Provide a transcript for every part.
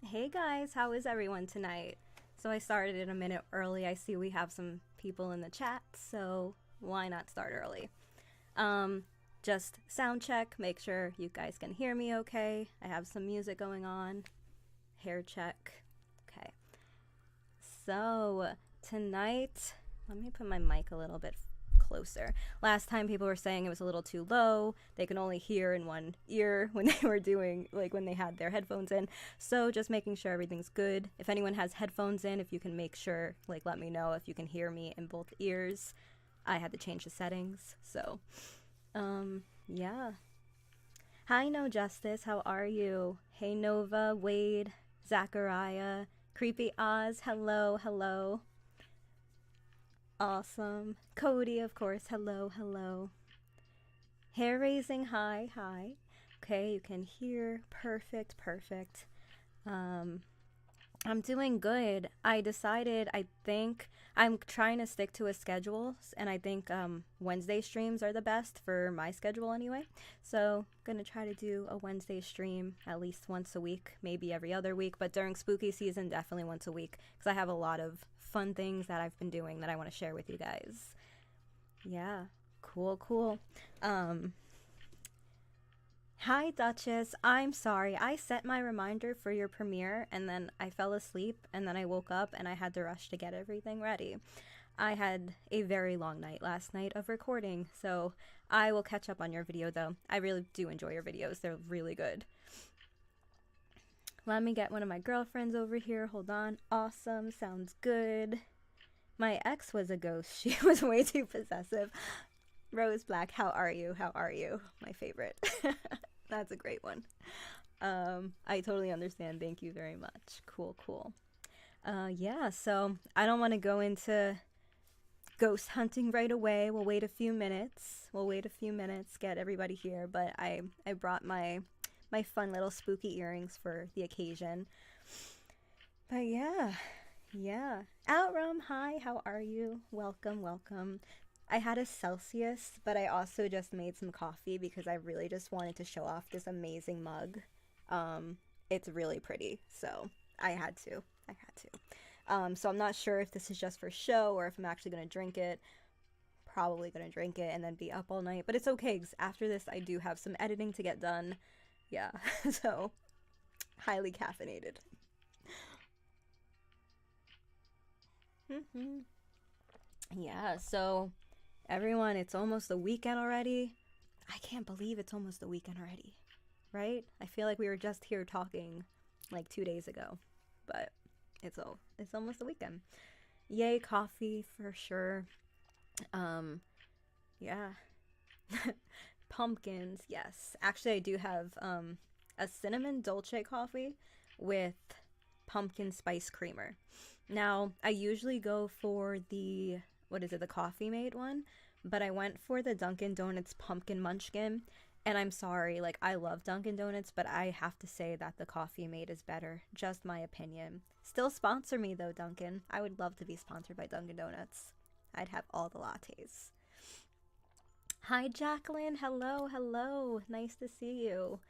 Hey guys, how is everyone tonight? So I started it a minute early. I see we have some people in the chat, so why not start early? Um, just sound check, make sure you guys can hear me okay. I have some music going on. Hair check. Okay. So tonight, let me put my mic a little bit closer. Last time people were saying it was a little too low. They can only hear in one ear when they were doing, like when they had their headphones in. So just making sure everything's good. If anyone has headphones in, if you can make sure, like let me know if you can hear me in both ears. I had to change the settings. So, yeah. Hi, No Justice. How are you? Hey, Nova, Wade, Zachariah, Creepy Oz. Hello, hello. Awesome. Cody, of course. Hello, hello. Hair raising. Hi, hi. Okay, you can hear. Perfect, perfect. Um, I'm doing good. I decided, I think I'm trying to stick to a schedule, and I think Wednesday streams are the best for my schedule anyway. So, gonna try to do a Wednesday stream at least once a week, maybe every other week, but during spooky season, definitely once a week, because I have a lot of fun things that I've been doing that I want to share with you guys. Yeah, cool, cool. Um, Hi, Duchess. I'm sorry. I set my reminder for your premiere and then I fell asleep and then I woke up and I had to rush to get everything ready. I had a very long night last night of recording, so I will catch up on your video though. I really do enjoy your videos, they're really good. Let me get one of my girlfriends over here. Hold on. Awesome. Sounds good. My ex was a ghost. She was way too possessive. Rose Black, how are you? How are you? My favorite. That's a great one. I totally understand. Thank you very much. Cool, cool. Yeah, so I don't want to go into ghost hunting right away. We'll wait a few minutes. We'll wait a few minutes, get everybody here. But I brought my fun little spooky earrings for the occasion. But yeah, yeah. Outrum, hi, how are you? Welcome, welcome. I had a Celsius, but I also just made some coffee because I really just wanted to show off this amazing mug. Um, it's really pretty, so I had to. I had to. So I'm not sure if this is just for show or if I'm actually gonna drink it. Probably gonna drink it and then be up all night, but it's okay because after this I do have some editing to get done. Yeah, so highly caffeinated. Yeah, so everyone, it's almost the weekend already. I can't believe it's almost the weekend already, right? I feel like we were just here talking like 2 days ago, but it's almost the weekend. Yay, coffee for sure. Um, yeah, pumpkins, yes. Actually, I do have a cinnamon dolce coffee with pumpkin spice creamer. Now, I usually go for the what is it, the coffee mate one, but I went for the Dunkin' Donuts pumpkin munchkin. And I'm sorry, like I love Dunkin' Donuts, but I have to say that the coffee mate is better. Just my opinion. Still sponsor me though, Dunkin'. I would love to be sponsored by Dunkin' Donuts. I'd have all the lattes. Hi, Jacqueline. Hello, hello. Nice to see you.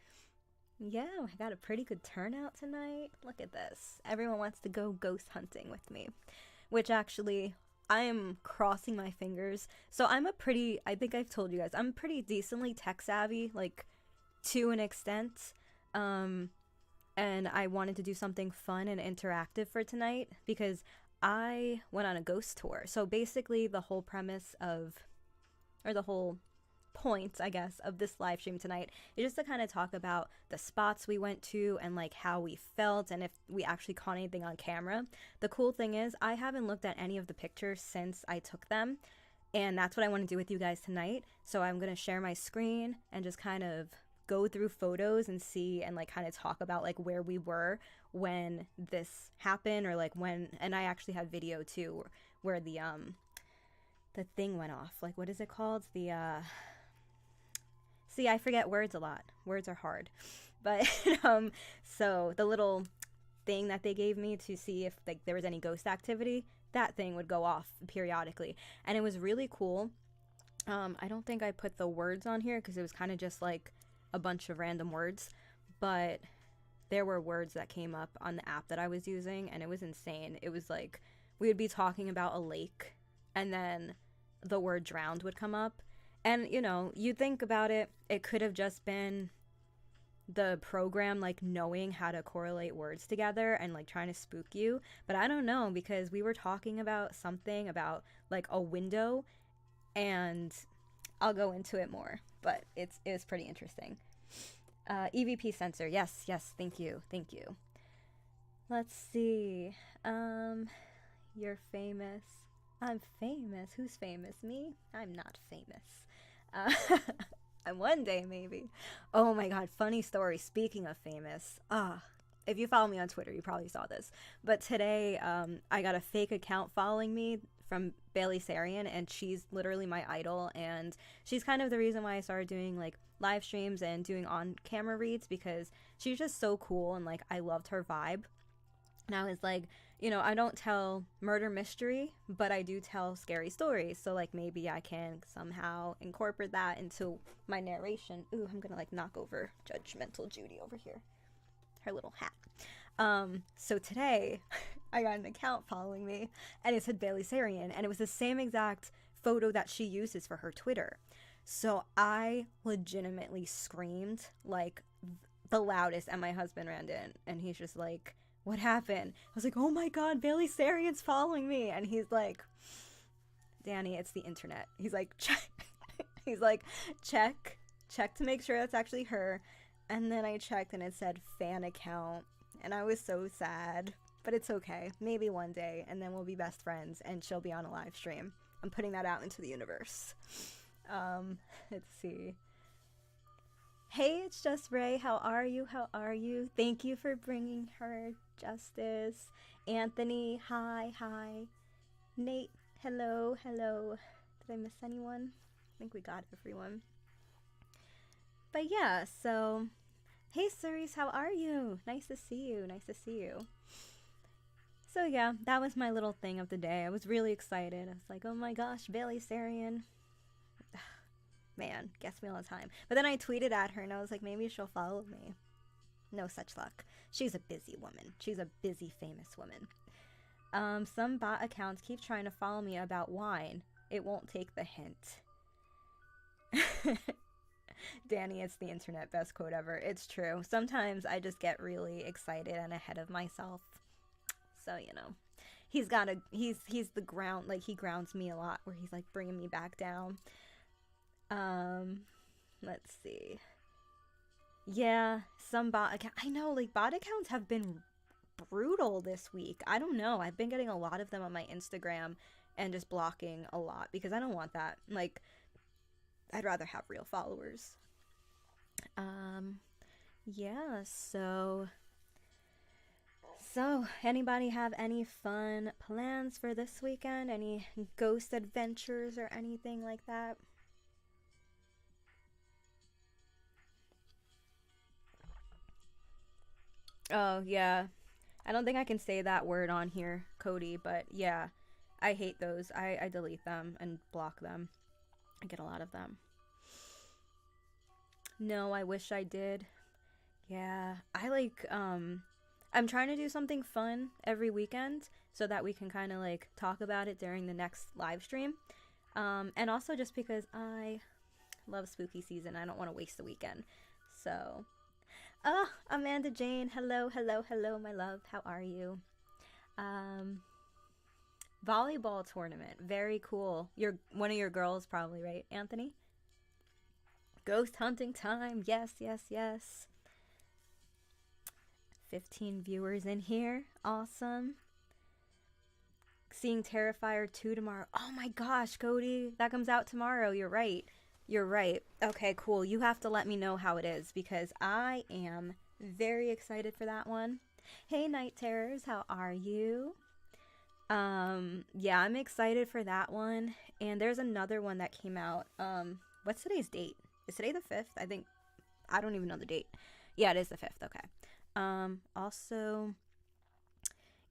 Yeah, I got a pretty good turnout tonight. Look at this. Everyone wants to go ghost hunting with me, which actually I am crossing my fingers. So I think I've told you guys, I'm pretty decently tech savvy, like to an extent. Um, and I wanted to do something fun and interactive for tonight because I went on a ghost tour. So basically, the whole premise of, or the whole point, I guess, of this live stream tonight is just to kind of talk about the spots we went to and like how we felt and if we actually caught anything on camera. The cool thing is, I haven't looked at any of the pictures since I took them, and that's what I want to do with you guys tonight. So I'm going to share my screen and just kind of go through photos and see and like kind of talk about like where we were when this happened or like when, and I actually have video too where the thing went off. Like what is it called? The See, I forget words a lot. Words are hard. But so the little thing that they gave me to see if like there was any ghost activity, that thing would go off periodically. And it was really cool. I don't think I put the words on here because it was kind of just like a bunch of random words, but there were words that came up on the app that I was using, and it was insane. It was like we would be talking about a lake, and then the word drowned would come up. And, you know, you think about it, it could have just been the program like knowing how to correlate words together and like trying to spook you. But I don't know, because we were talking about something about like a window, and I'll go into it more, but it was pretty interesting. EVP sensor. Yes, yes, thank you. Thank you. Let's see. You're famous. I'm famous. Who's famous? Me? I'm not famous. One day, maybe. Oh my god, funny story. Speaking of famous, if you follow me on Twitter, you probably saw this. But today, I got a fake account following me from Bailey Sarian, and she's literally my idol, and she's kind of the reason why I started doing like live streams and doing on-camera reads, because she's just so cool, and like I loved her vibe. And I was like, you know, I don't tell murder mystery, but I do tell scary stories. So like maybe I can somehow incorporate that into my narration. Ooh, I'm gonna like knock over judgmental Judy over here. Her little hat. So today I got an account following me, and it said Bailey Sarian, and it was the same exact photo that she uses for her Twitter. So I legitimately screamed like the loudest, and my husband ran in, and he's just like, what happened? I was like, oh my god, Bailey Sarian's following me. And he's like, Danny, it's the internet. He's like, check. He's like, check to make sure that's actually her. And then I checked, and it said fan account, and I was so sad, but it's okay. Maybe one day, and then we'll be best friends, and she'll be on a live stream. I'm putting that out into the universe. Let's see. Hey, it's Just Ray. How are you? How are you? Thank you for bringing her justice. Anthony, hi. Nate, hello. Did I miss anyone? I think we got everyone. But yeah, so hey, Cerise, how are you? Nice to see you. So yeah, that was my little thing of the day. I was really excited. I was like, oh my gosh, Bailey Sarian. Man, gets me all the time. But then I tweeted at her, and I was like, maybe she'll follow me. No such luck. She's a busy woman. She's a busy, famous woman. Some bot accounts keep trying to follow me about wine. It won't take the hint. Danny, it's the internet, best quote ever. It's true. Sometimes I just get really excited and ahead of myself. So, you know, he's the ground, like he grounds me a lot, where he's like bringing me back down. Let's see. Yeah, some bot account. I know, like bot accounts have been brutal this week. I don't know. I've been getting a lot of them on my Instagram and just blocking a lot, because I don't want that. Like, I'd rather have real followers. Yeah, so anybody have any fun plans for this weekend? Any ghost adventures or anything like that? Oh, yeah. I don't think I can say that word on here, Cody, but yeah. I hate those. I delete them and block them. I get a lot of them. No, I wish I did. Yeah, I'm trying to do something fun every weekend so that we can kind of like talk about it during the next live stream. And also just because I love spooky season, I don't want to waste the weekend. So, Amanda Jane, hello, my love. How are you? Volleyball tournament, very cool. You're one of your girls, probably, right, Anthony? Ghost hunting time, yes. 15 viewers in here, awesome. Seeing Terrifier 2 tomorrow. Oh my gosh, Cody, that comes out tomorrow. You're right. Okay, cool. You have to let me know how it is, because I am very excited for that one. Hey, Night Terrors, how are you? Yeah, I'm excited for that one. And there's another one that came out. What's today's date? Is today the 5th? I don't even know the date. Yeah, it is the 5th. Okay. Also,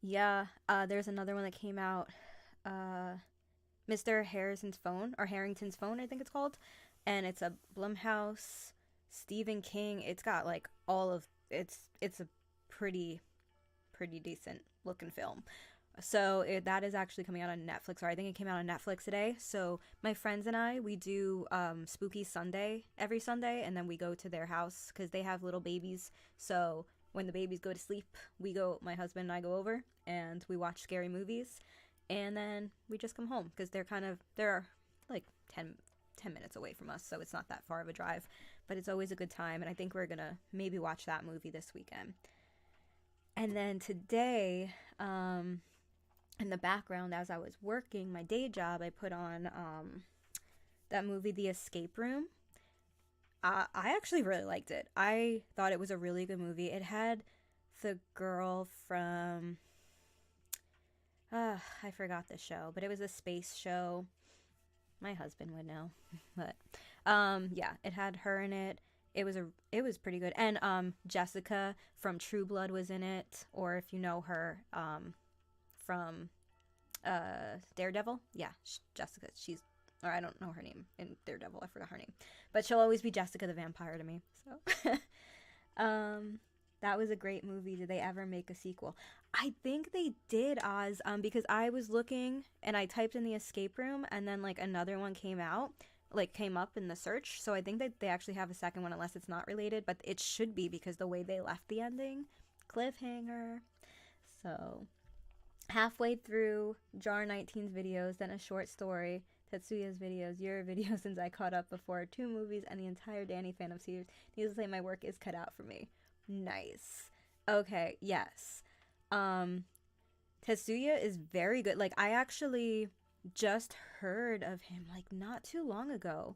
yeah, there's another one that came out. Mr. Harrison's Phone, or Harrington's Phone, I think it's called. And it's a Blumhouse, Stephen King. It's got like all of it's a pretty decent looking film. So that is actually coming out on Netflix, or I think it came out on Netflix today. So my friends and I, we do Spooky Sunday every Sunday, and then we go to their house because they have little babies. So when the babies go to sleep, my husband and I go over, and we watch scary movies, and then we just come home because they're like 10 minutes away from us, so it's not that far of a drive. But it's always a good time, and I think we're gonna maybe watch that movie this weekend. And then today, in the background as I was working my day job, I put on that movie, The Escape Room. I actually really liked it. I thought it was a really good movie. It had the girl from I forgot the show, but it was a space show. My husband would know. But yeah, it had her in it. It was pretty good. And Jessica from True Blood was in it, or if you know her from Daredevil. Yeah, Jessica. Or I don't know her name in Daredevil. I forgot her name. But she'll always be Jessica the Vampire to me. So that was a great movie. Did they ever make a sequel? I think they did, Oz, because I was looking and I typed in The Escape Room, and then like another one came up in the search. So I think that they actually have a second one, unless it's not related, but it should be, because the way they left the ending, cliffhanger. So halfway through Jar 19's videos, then a short story, Tetsuya's videos, your videos, since I caught up before, 2 movies, and the entire Danny fandom series. Needless to say, my work is cut out for me. Nice. Okay, yes. Tetsuya is very good. Like, I actually just heard of him like not too long ago,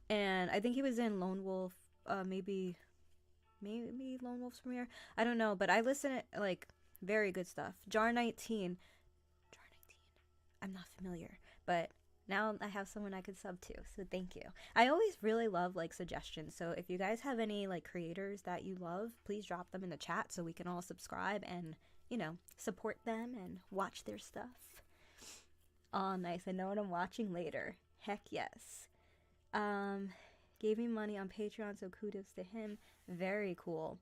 and I think he was in Lone Wolf, maybe Lone Wolf's premiere, I don't know, but I listen to like very good stuff. Jar 19, I'm not familiar, but now I have someone I could sub to, so thank you. I always really love like suggestions, so if you guys have any like creators that you love, please drop them in the chat so we can all subscribe and, you know, support them and watch their stuff. Oh, nice. I know what I'm watching later. Heck yes. Gave me money on Patreon, so kudos to him. Very cool.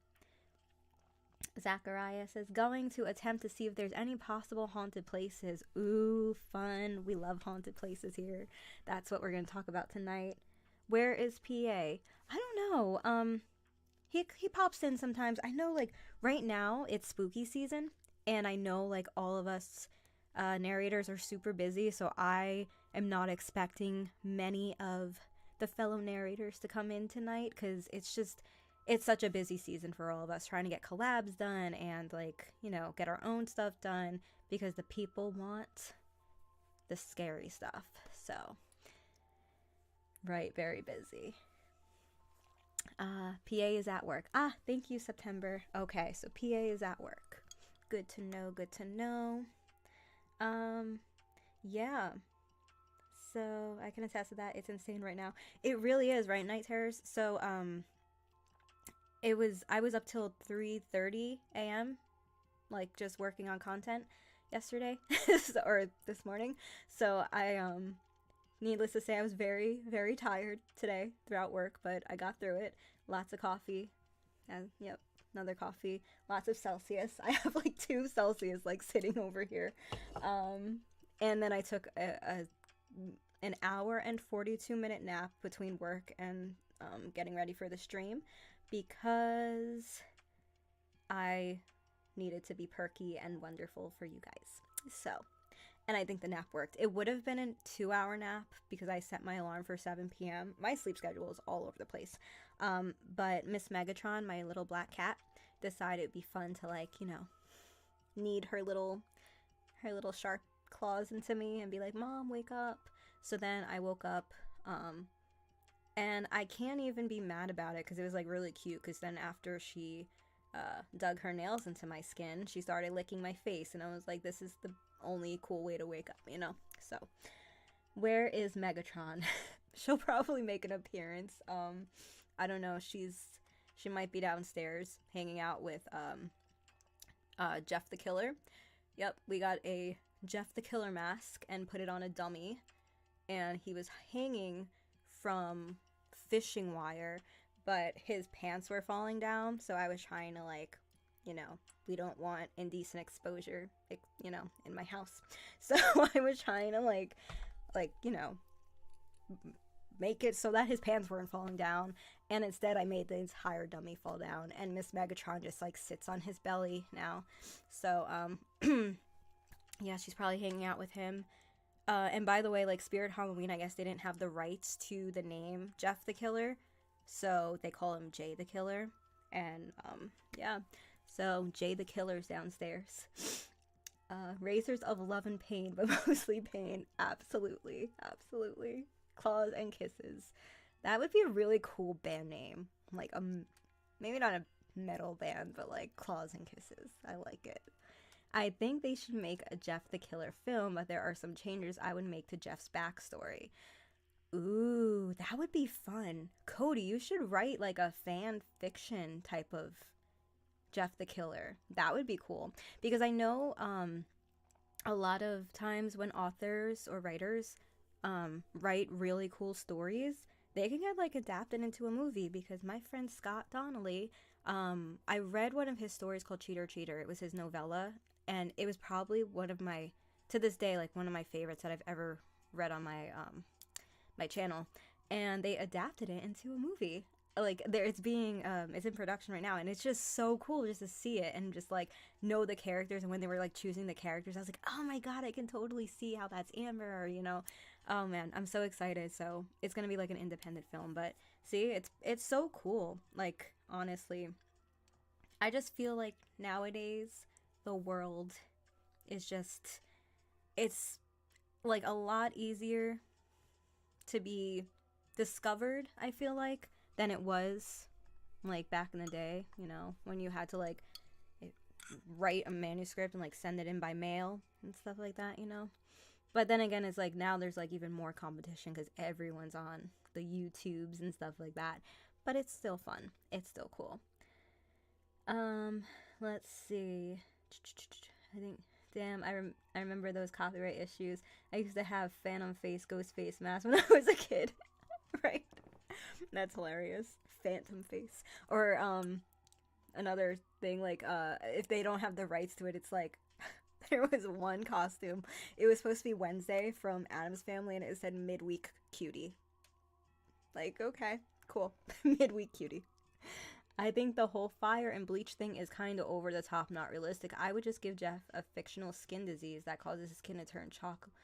Zachariah says, going to attempt to see if there's any possible haunted places. Ooh, fun. We love haunted places here. That's what we're going to talk about tonight. Where is PA? I don't know. He pops in sometimes. I know, like, right now it's spooky season, and I know, like, all of us narrators are super busy, so I am not expecting many of the fellow narrators to come in tonight, because it's such a busy season for all of us, trying to get collabs done and, like, you know, get our own stuff done, because the people want the scary stuff. So, right, very busy. PA is at work. Thank you, September. Okay, so PA is at work. Good to know, good to know. Yeah. So, I can attest to that. It's insane right now. It really is, right, Night Terrors? So, I was up till 3:30 a.m. like just working on content yesterday or this morning. So needless to say, I was very, very tired today throughout work, but I got through it. Lots of coffee, and yep, another coffee. Lots of Celsius. I have like 2 Celsius like sitting over here. And then I took an hour and 42-minute nap between work and getting ready for the stream, because I needed to be perky and wonderful for you guys. So, and I think the nap worked. It would have been a 2-hour nap because I set my alarm for 7 p.m. My sleep schedule is all over the place. But Miss Megatron, my little black cat, decided it'd be fun to, like, you know, knead her little sharp claws into me and be like, "Mom, wake up." So then I woke up, and I can't even be mad about it because it was like really cute, because then after she dug her nails into my skin, she started licking my face, and I was like, this is the only cool way to wake up, you know? So, where is Megatron? She'll probably make an appearance. I don't know, she might be downstairs hanging out with Jeff the Killer. Yep, we got a Jeff the Killer mask and put it on a dummy, and he was hanging from fishing wire, but his pants were falling down, so I was trying to, like, you know, we don't want indecent exposure, you know, in my house. So I was trying to you know, make it so that his pants weren't falling down, and instead I made the entire dummy fall down, and Miss Megatron just like sits on his belly now. So yeah, she's probably hanging out with him. And by the way, like Spirit Halloween, I guess they didn't have the rights to the name Jeff the Killer, so they call him Jay the Killer. And yeah, so Jay the Killer's downstairs. Razors of love and pain, but mostly pain. Absolutely, absolutely. Claws and Kisses. That would be a really cool band name. Like maybe not a metal band, but like Claws and Kisses. I like it. I think they should make a Jeff the Killer film, but there are some changes I would make to Jeff's backstory. Ooh, that would be fun. Cody, you should write like a fan fiction type of Jeff the Killer. That would be cool. Because I know a lot of times when authors or writers write really cool stories, they can get like adapted into a movie. Because my friend Scott Donnelly, I read one of his stories called Cheater Cheater. It was his novella, and it was probably one of my, to this day, like one of my favorites that I've ever read on my my channel. And they adapted it into a movie. Like it's in production right now, and it's just so cool just to see it and just like know the characters. And when they were like choosing the characters, I was like, oh my god, I can totally see how that's Amber, or, you know. Oh man, I'm so excited. So it's gonna be like an independent film, but see, it's so cool. Like honestly, I just feel like nowadays the world is just, it's like a lot easier to be discovered, I feel like, than it was like back in the day, you know, when you had to like write a manuscript and like send it in by mail and stuff like that, you know. But then again, it's like now there's like even more competition because everyone's on the YouTubes and stuff like that. But it's still fun. It's still cool. Let's see. I think, damn, I remember those copyright issues. I used to have Phantom Face, Ghost Face mask when I was a kid. Right? That's hilarious. Phantom Face. Or another thing, like if they don't have the rights to it, it's like there was one costume. It was supposed to be Wednesday from Addams Family, and it said midweek cutie. Like, okay, cool. Midweek cutie. I think the whole fire and bleach thing is kind of over the top, not realistic. I would just give Jeff a fictional skin disease that causes his skin to turn chocolate.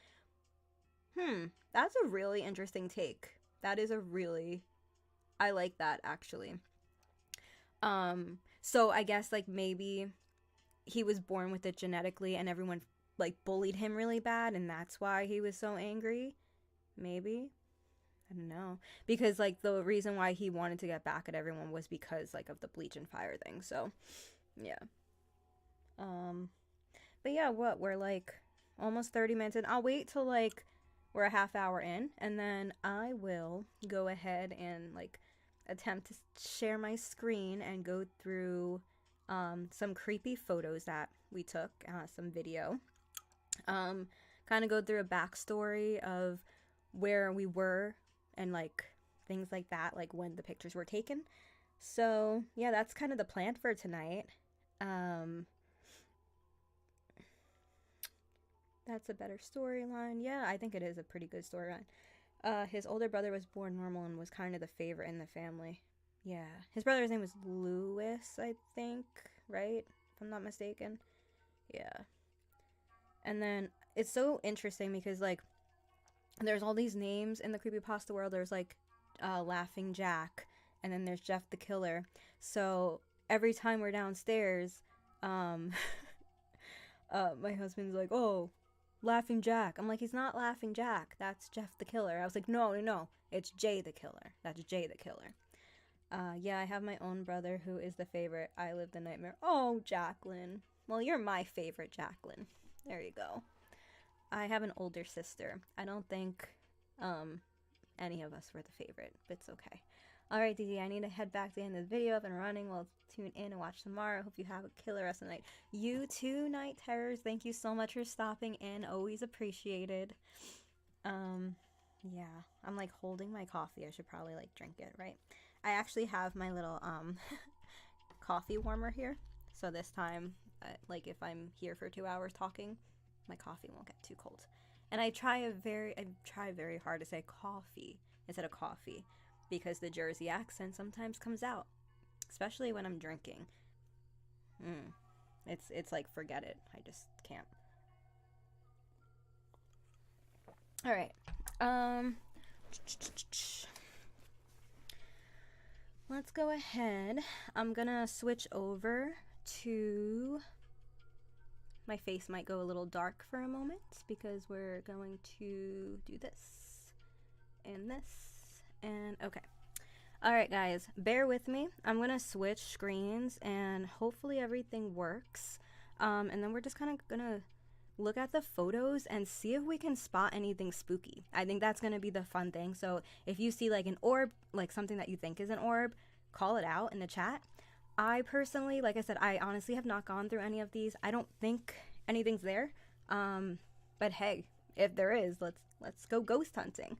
That's a really interesting take. That is a really, I like that actually. So I guess like maybe he was born with it genetically and everyone like bullied him really bad and that's why he was so angry. Maybe. I don't know. Because like the reason why he wanted to get back at everyone was because like of the bleach and fire thing. So, yeah. But yeah, we're like almost 30 minutes in. I'll wait till like we're a half hour in, and then I will go ahead and like attempt to share my screen and go through some creepy photos that we took, some video. Kind of go through a backstory of where we were and like things like that, like when the pictures were taken. So yeah, that's kind of the plan for tonight. That's a better storyline. Yeah, I think it is a pretty good storyline. His older brother was born normal and was kind of the favorite in the family. Yeah, his brother's name was Louis, I think, right? If I'm not mistaken. Yeah. And then it's so interesting because like there's all these names in the creepypasta world. There's like Laughing Jack, and then there's Jeff the Killer. So every time we're downstairs, my husband's like, oh, Laughing Jack. I'm like, he's not Laughing Jack. That's Jeff the Killer. I was like, no. It's Jay the Killer. That's Jay the Killer. Yeah, I have my own brother who is the favorite. I live the nightmare. Oh, Jacqueline. Well, you're my favorite, Jacqueline. There you go. I have an older sister. I don't think any of us were the favorite, but it's okay. Alright, DD, I need to head back to the end of the video. Up and running. Well, tune in and watch tomorrow. Hope you have a killer rest of the night. You too, Night Terrors. Thank you so much for stopping in. Always appreciated. Yeah. I'm like holding my coffee. I should probably like drink it, right? I actually have my little coffee warmer here. So this time, like if I'm here for 2 hours talking, my coffee won't get too cold. And I try very hard to say coffee instead of coffee because the Jersey accent sometimes comes out, especially when I'm drinking. Mm. It's like forget it. I just can't. All right. Let's go ahead. I'm gonna switch over to. My face might go a little dark for a moment because we're going to do this and this and okay. All right, guys, bear with me. I'm gonna switch screens and hopefully everything works. And then we're just kind of gonna look at the photos and see if we can spot anything spooky. I think that's gonna be the fun thing. So if you see like an orb, like something that you think is an orb, call it out in the chat. I personally, like I said, I honestly have not gone through any of these. I don't think anything's there. But hey, if there is, let's go ghost hunting.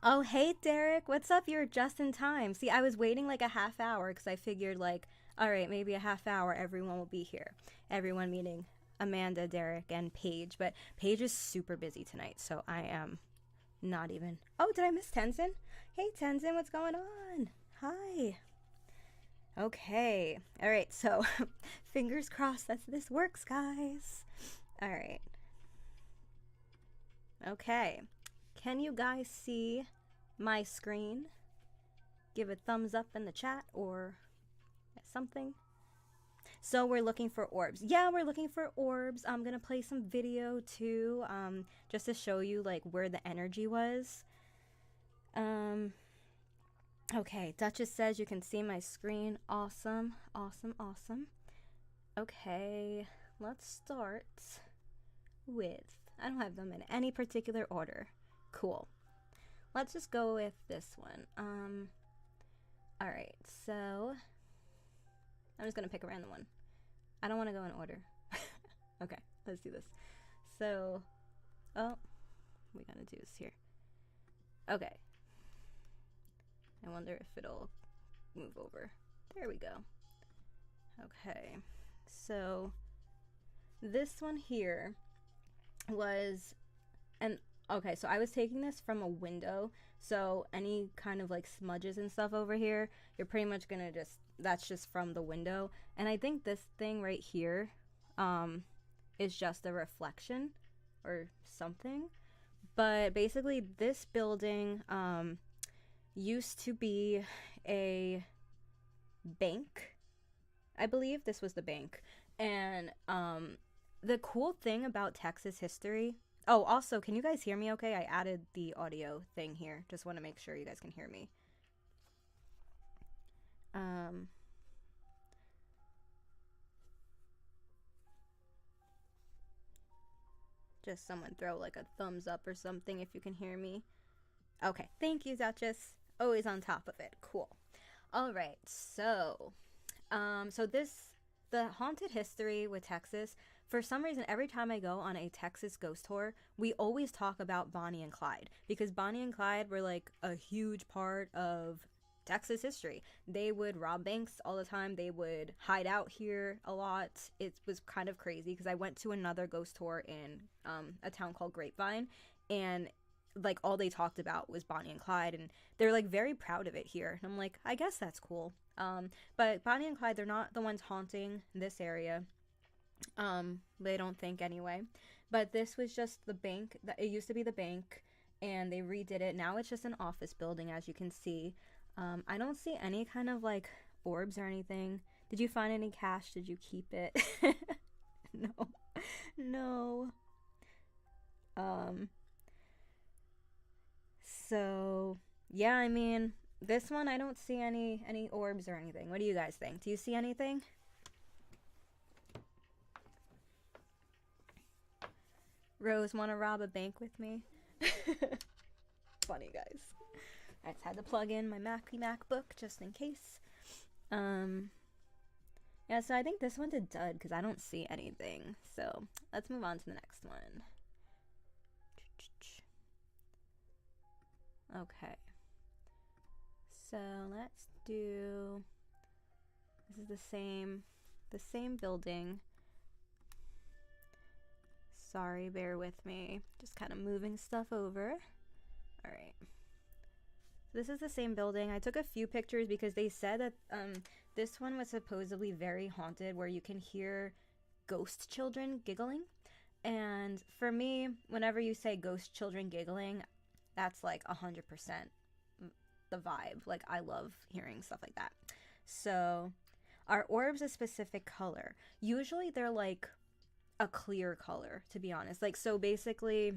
Oh, hey Derek, what's up? You're just in time. See, I was waiting like a half hour because I figured like, all right, maybe a half hour, everyone will be here. Everyone meaning Amanda, Derek, and Paige. But Paige is super busy tonight, so I am not even. Oh, did I miss Tenzin? Hey Tenzin, what's going on? Hi. Okay. All right. So, fingers crossed that this works, guys. All right. Okay. Can you guys see my screen? Give a thumbs up in the chat or something. So we're looking for orbs. Yeah, we're looking for orbs. I'm gonna play some video too, just to show you like where the energy was. Okay, Duchess says you can see my screen. Awesome, awesome, awesome. Okay, let's start with, I don't have them in any particular order. Cool. Let's just go with this one. Alright, so I'm just gonna pick a random one. I don't want to go in order. Okay, let's do this. So, oh, we gotta do this here. Okay. I wonder if it'll move over. There we go. Okay, so this one here was okay, so I was taking this from a window, so any kind of like smudges and stuff over here, you're pretty much gonna that's just from the window. And I think this thing right here is just a reflection or something. But basically this building used to be a bank. I believe this was the bank. And the cool thing about Texas history. Oh, also, can you guys hear me okay? I added the audio thing here. Just want to make sure you guys can hear me. Just someone throw like a thumbs up or something if you can hear me. Okay, thank you, Duchess. Always on top of it. Cool. All right, so the haunted history with Texas, for some reason, every time I go on a Texas ghost tour, we always talk about Bonnie and Clyde because Bonnie and Clyde were like a huge part of Texas history. They would rob banks all the time. They would hide out here a lot. It was kind of crazy because I went to another ghost tour in a town called Grapevine, and like all they talked about was Bonnie and Clyde, and they're like very proud of it here. And I'm like, I guess that's cool. But Bonnie and Clyde, they're not the ones haunting this area. They don't think anyway. But this was just the bank. It used to be the bank, and they redid it. Now it's just an office building, as you can see. I don't see any kind of like orbs or anything. Did you find any cash? Did you keep it? No. No. So yeah, I mean, this one I don't see any orbs or anything. What do you guys think? Do you see anything? Rose, want to rob a bank with me? Funny, guys. I just had to plug in my MacBook just in case. Yeah, so I think this one's a dud because I don't see anything. So let's move on to the next one. Okay. So let's do This is the same building. Sorry, bear with me. Just kind of moving stuff over. All right. This is the same building. I took a few pictures because they said that this one was supposedly very haunted, where you can hear ghost children giggling. And for me, whenever you say ghost children giggling, that's like 100% the vibe. Like, I love hearing stuff like that. So, are orbs a specific color? Usually they're like a clear color, to be honest. Like, so basically,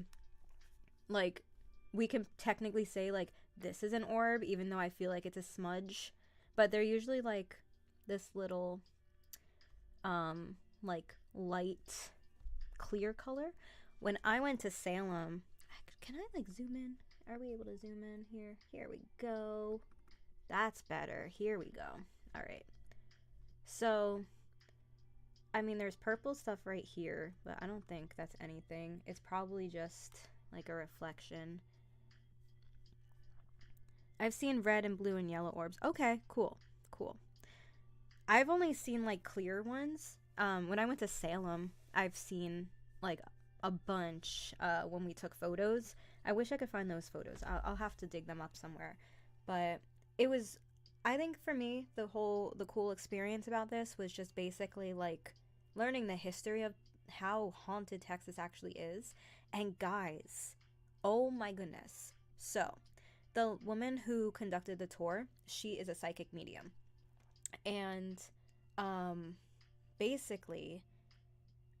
like, we can technically say like this is an orb, even though I feel like it's a smudge, but they're usually like this little like light clear color. When I went to Salem, can I like zoom in? Are we able to zoom in here? Here we go. That's better. Here we go. All right. So, I mean, there's purple stuff right here, but I don't think that's anything. It's probably just like a reflection. I've seen red and blue and yellow orbs. Okay, cool. Cool. I've only seen like clear ones. When I went to Salem, I've seen like a bunch when we took photos. I wish I could find those photos. I'll have to dig them up somewhere. But it was, I think for me, the cool experience about this was just basically like learning the history of how haunted Texas actually is. And guys, oh my goodness. So, the woman who conducted the tour, she is a psychic medium. And basically,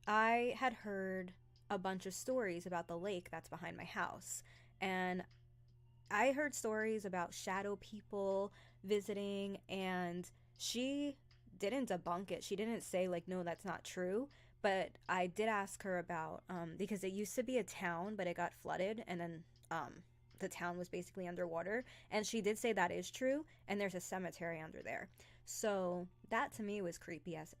I had heard a bunch of stories about the lake that's behind my house. And I heard stories about shadow people visiting, and she didn't debunk it. She didn't say, like, no, that's not true. But I did ask her about, because it used to be a town, but it got flooded, and then the town was basically underwater. And she did say that is true, and there's a cemetery under there. So that to me was creepy as,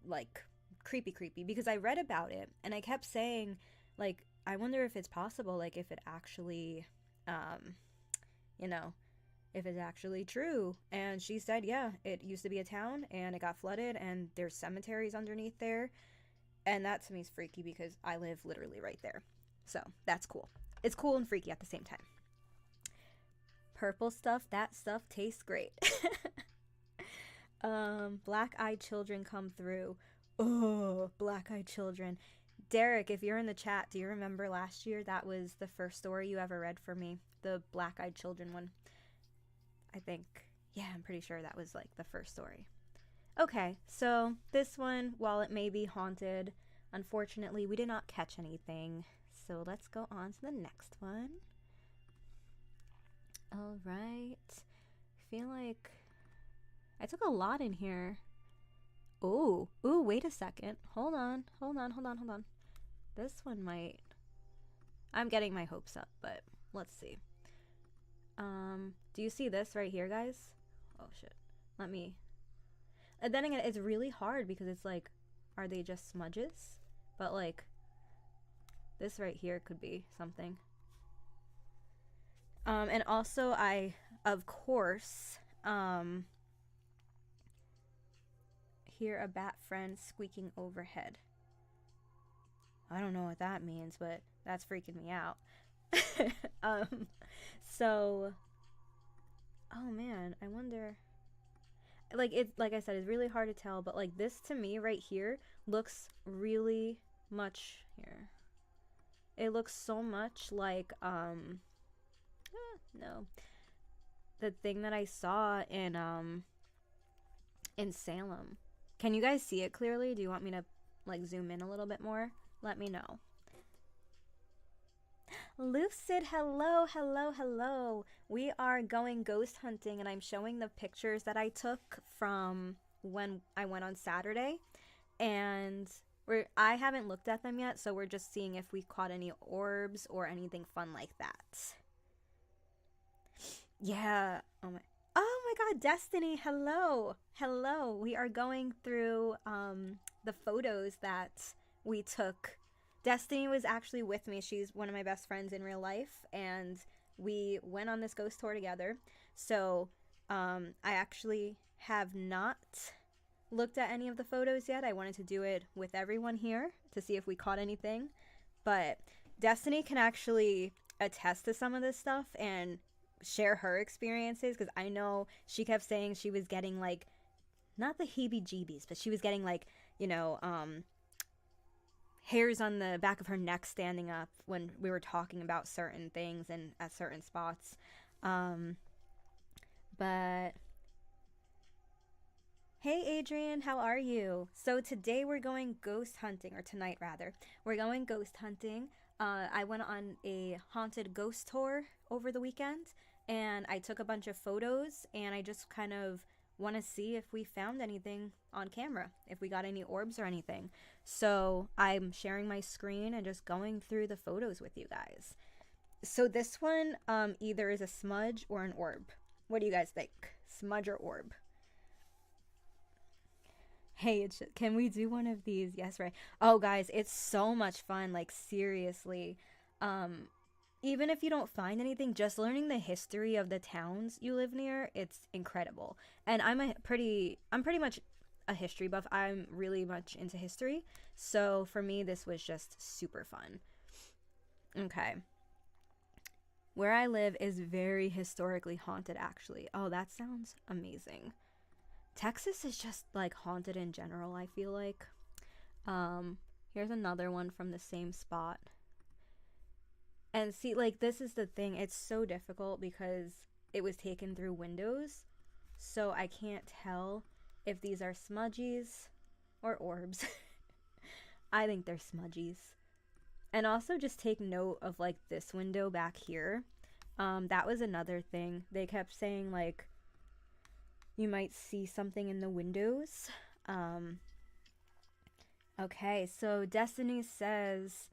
like, creepy, because I read about it, and I kept saying, like, I wonder if it's possible, like, if it actually, you know, if it's actually true. And she said, yeah, it used to be a town, and it got flooded, and there's cemeteries underneath there. And that to me is freaky because I live literally right there. So that's cool. It's cool and freaky at the same time. Purple stuff, that stuff tastes great. Black-eyed children come through. Oh, black-eyed children. Derek, if you're in the chat, do you remember last year that was the first story you ever read for me? The black-eyed children one. I think. Yeah, I'm pretty sure that was like the first story. Okay, so this one, while it may be haunted, unfortunately we did not catch anything. So let's go on to the next one. All right. I feel like I took a lot in here. Ooh, wait a second. Hold on. This one might... I'm getting my hopes up, but let's see. Do you see this right here, guys? Oh, shit. Let me... And then again, it's really hard because it's like, are they just smudges? But like, this right here could be something. And also I, of course, hear a bat friend squeaking overhead. I don't know what that means, but that's freaking me out. So, oh man, I wonder... Like, like I said, it's really hard to tell, but like this to me right here looks really much here. It looks so much like no, the thing that I saw in Salem. Can you guys see it clearly? Do you want me to like zoom in a little bit more? Let me know. Lucid, hello. We are going ghost hunting, and I'm showing the pictures that I took from when I went on Saturday. And I haven't looked at them yet, so we're just seeing if we caught any orbs or anything fun like that. Yeah. Oh my god, Destiny, hello. We are going through the photos that we took. Destiny was actually with me. She's one of my best friends in real life, and we went on this ghost tour together. So I actually have not looked at any of the photos yet. I wanted to do it with everyone here to see if we caught anything. But Destiny can actually attest to some of this stuff and share her experiences, because I know she kept saying she was getting like, not the heebie-jeebies, but she was getting like, you know, hairs on the back of her neck standing up when we were talking about certain things and at certain spots. But hey Adrian, how are you? So today we're going ghost hunting, or tonight rather. We're going ghost hunting. I went on a haunted ghost tour over the weekend, and I took a bunch of photos, and I just kind of want to see if we found anything on camera, if we got any orbs or anything. So I'm sharing my screen and just going through the photos with you guys. So this one either is a smudge or an orb. What do you guys think? Smudge or orb? Hey, can we do one of these? Yes, right. Oh, guys, it's so much fun. Like, seriously. Even if you don't find anything, just learning the history of the towns you live near, it's incredible. And I'm pretty much a history buff. I'm really much into history. So for me, this was just super fun. Okay. Where I live is very historically haunted, actually. Oh, that sounds amazing. Texas is just like haunted in general, I feel like. Here's another one from the same spot. And see, like, this is the thing. It's so difficult because it was taken through windows. So I can't tell if these are smudgies or orbs. I think they're smudgies. And also just take note of, like, this window back here. That was another thing. They kept saying, like, you might see something in the windows. Okay, so Destiny says,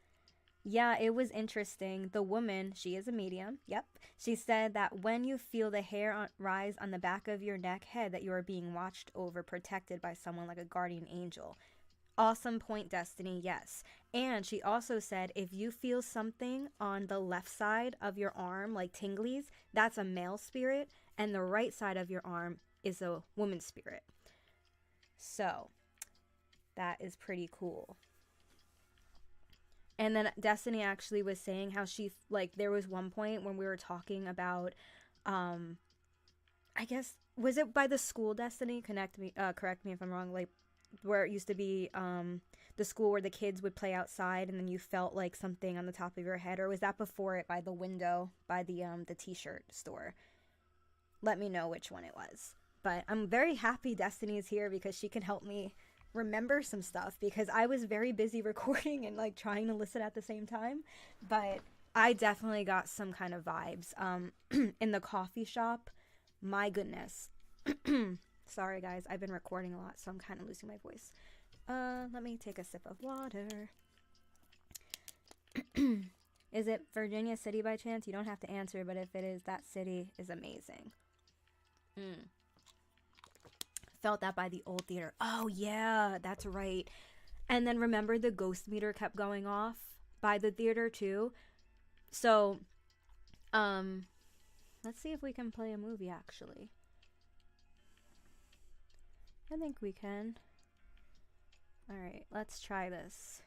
yeah, it was interesting. The woman, she is a medium, yep. She said that when you feel the hair rise on the back of your neck head, that you are being watched over, protected by someone like a guardian angel. Awesome point, Destiny, yes. And she also said if you feel something on the left side of your arm, like tinglies, that's a male spirit, and the right side of your arm is a woman's spirit. So that is pretty cool. And then Destiny actually was saying how she, like, there was one point when we were talking about, I guess, was it by the school, Destiny? Correct me if I'm wrong, like, where it used to be, the school where the kids would play outside and then you felt like something on the top of your head, or was that before it by the window, by the t-shirt store? Let me know which one it was. But I'm very happy Destiny is here because she can help me remember some stuff, because I was very busy recording and like trying to listen at the same time. But I definitely got some kind of vibes in the coffee shop. My goodness. Sorry guys, I've been recording a lot, so I'm kind of losing my voice. Let me take a sip of water. Is it Virginia City by chance? You don't have to answer, but if it is, that city is amazing. Felt that by the old theater. Oh yeah, that's right. And then remember the ghost meter kept going off by the theater too. So let's see if we can play a movie actually. I think we can. Alright, let's try this.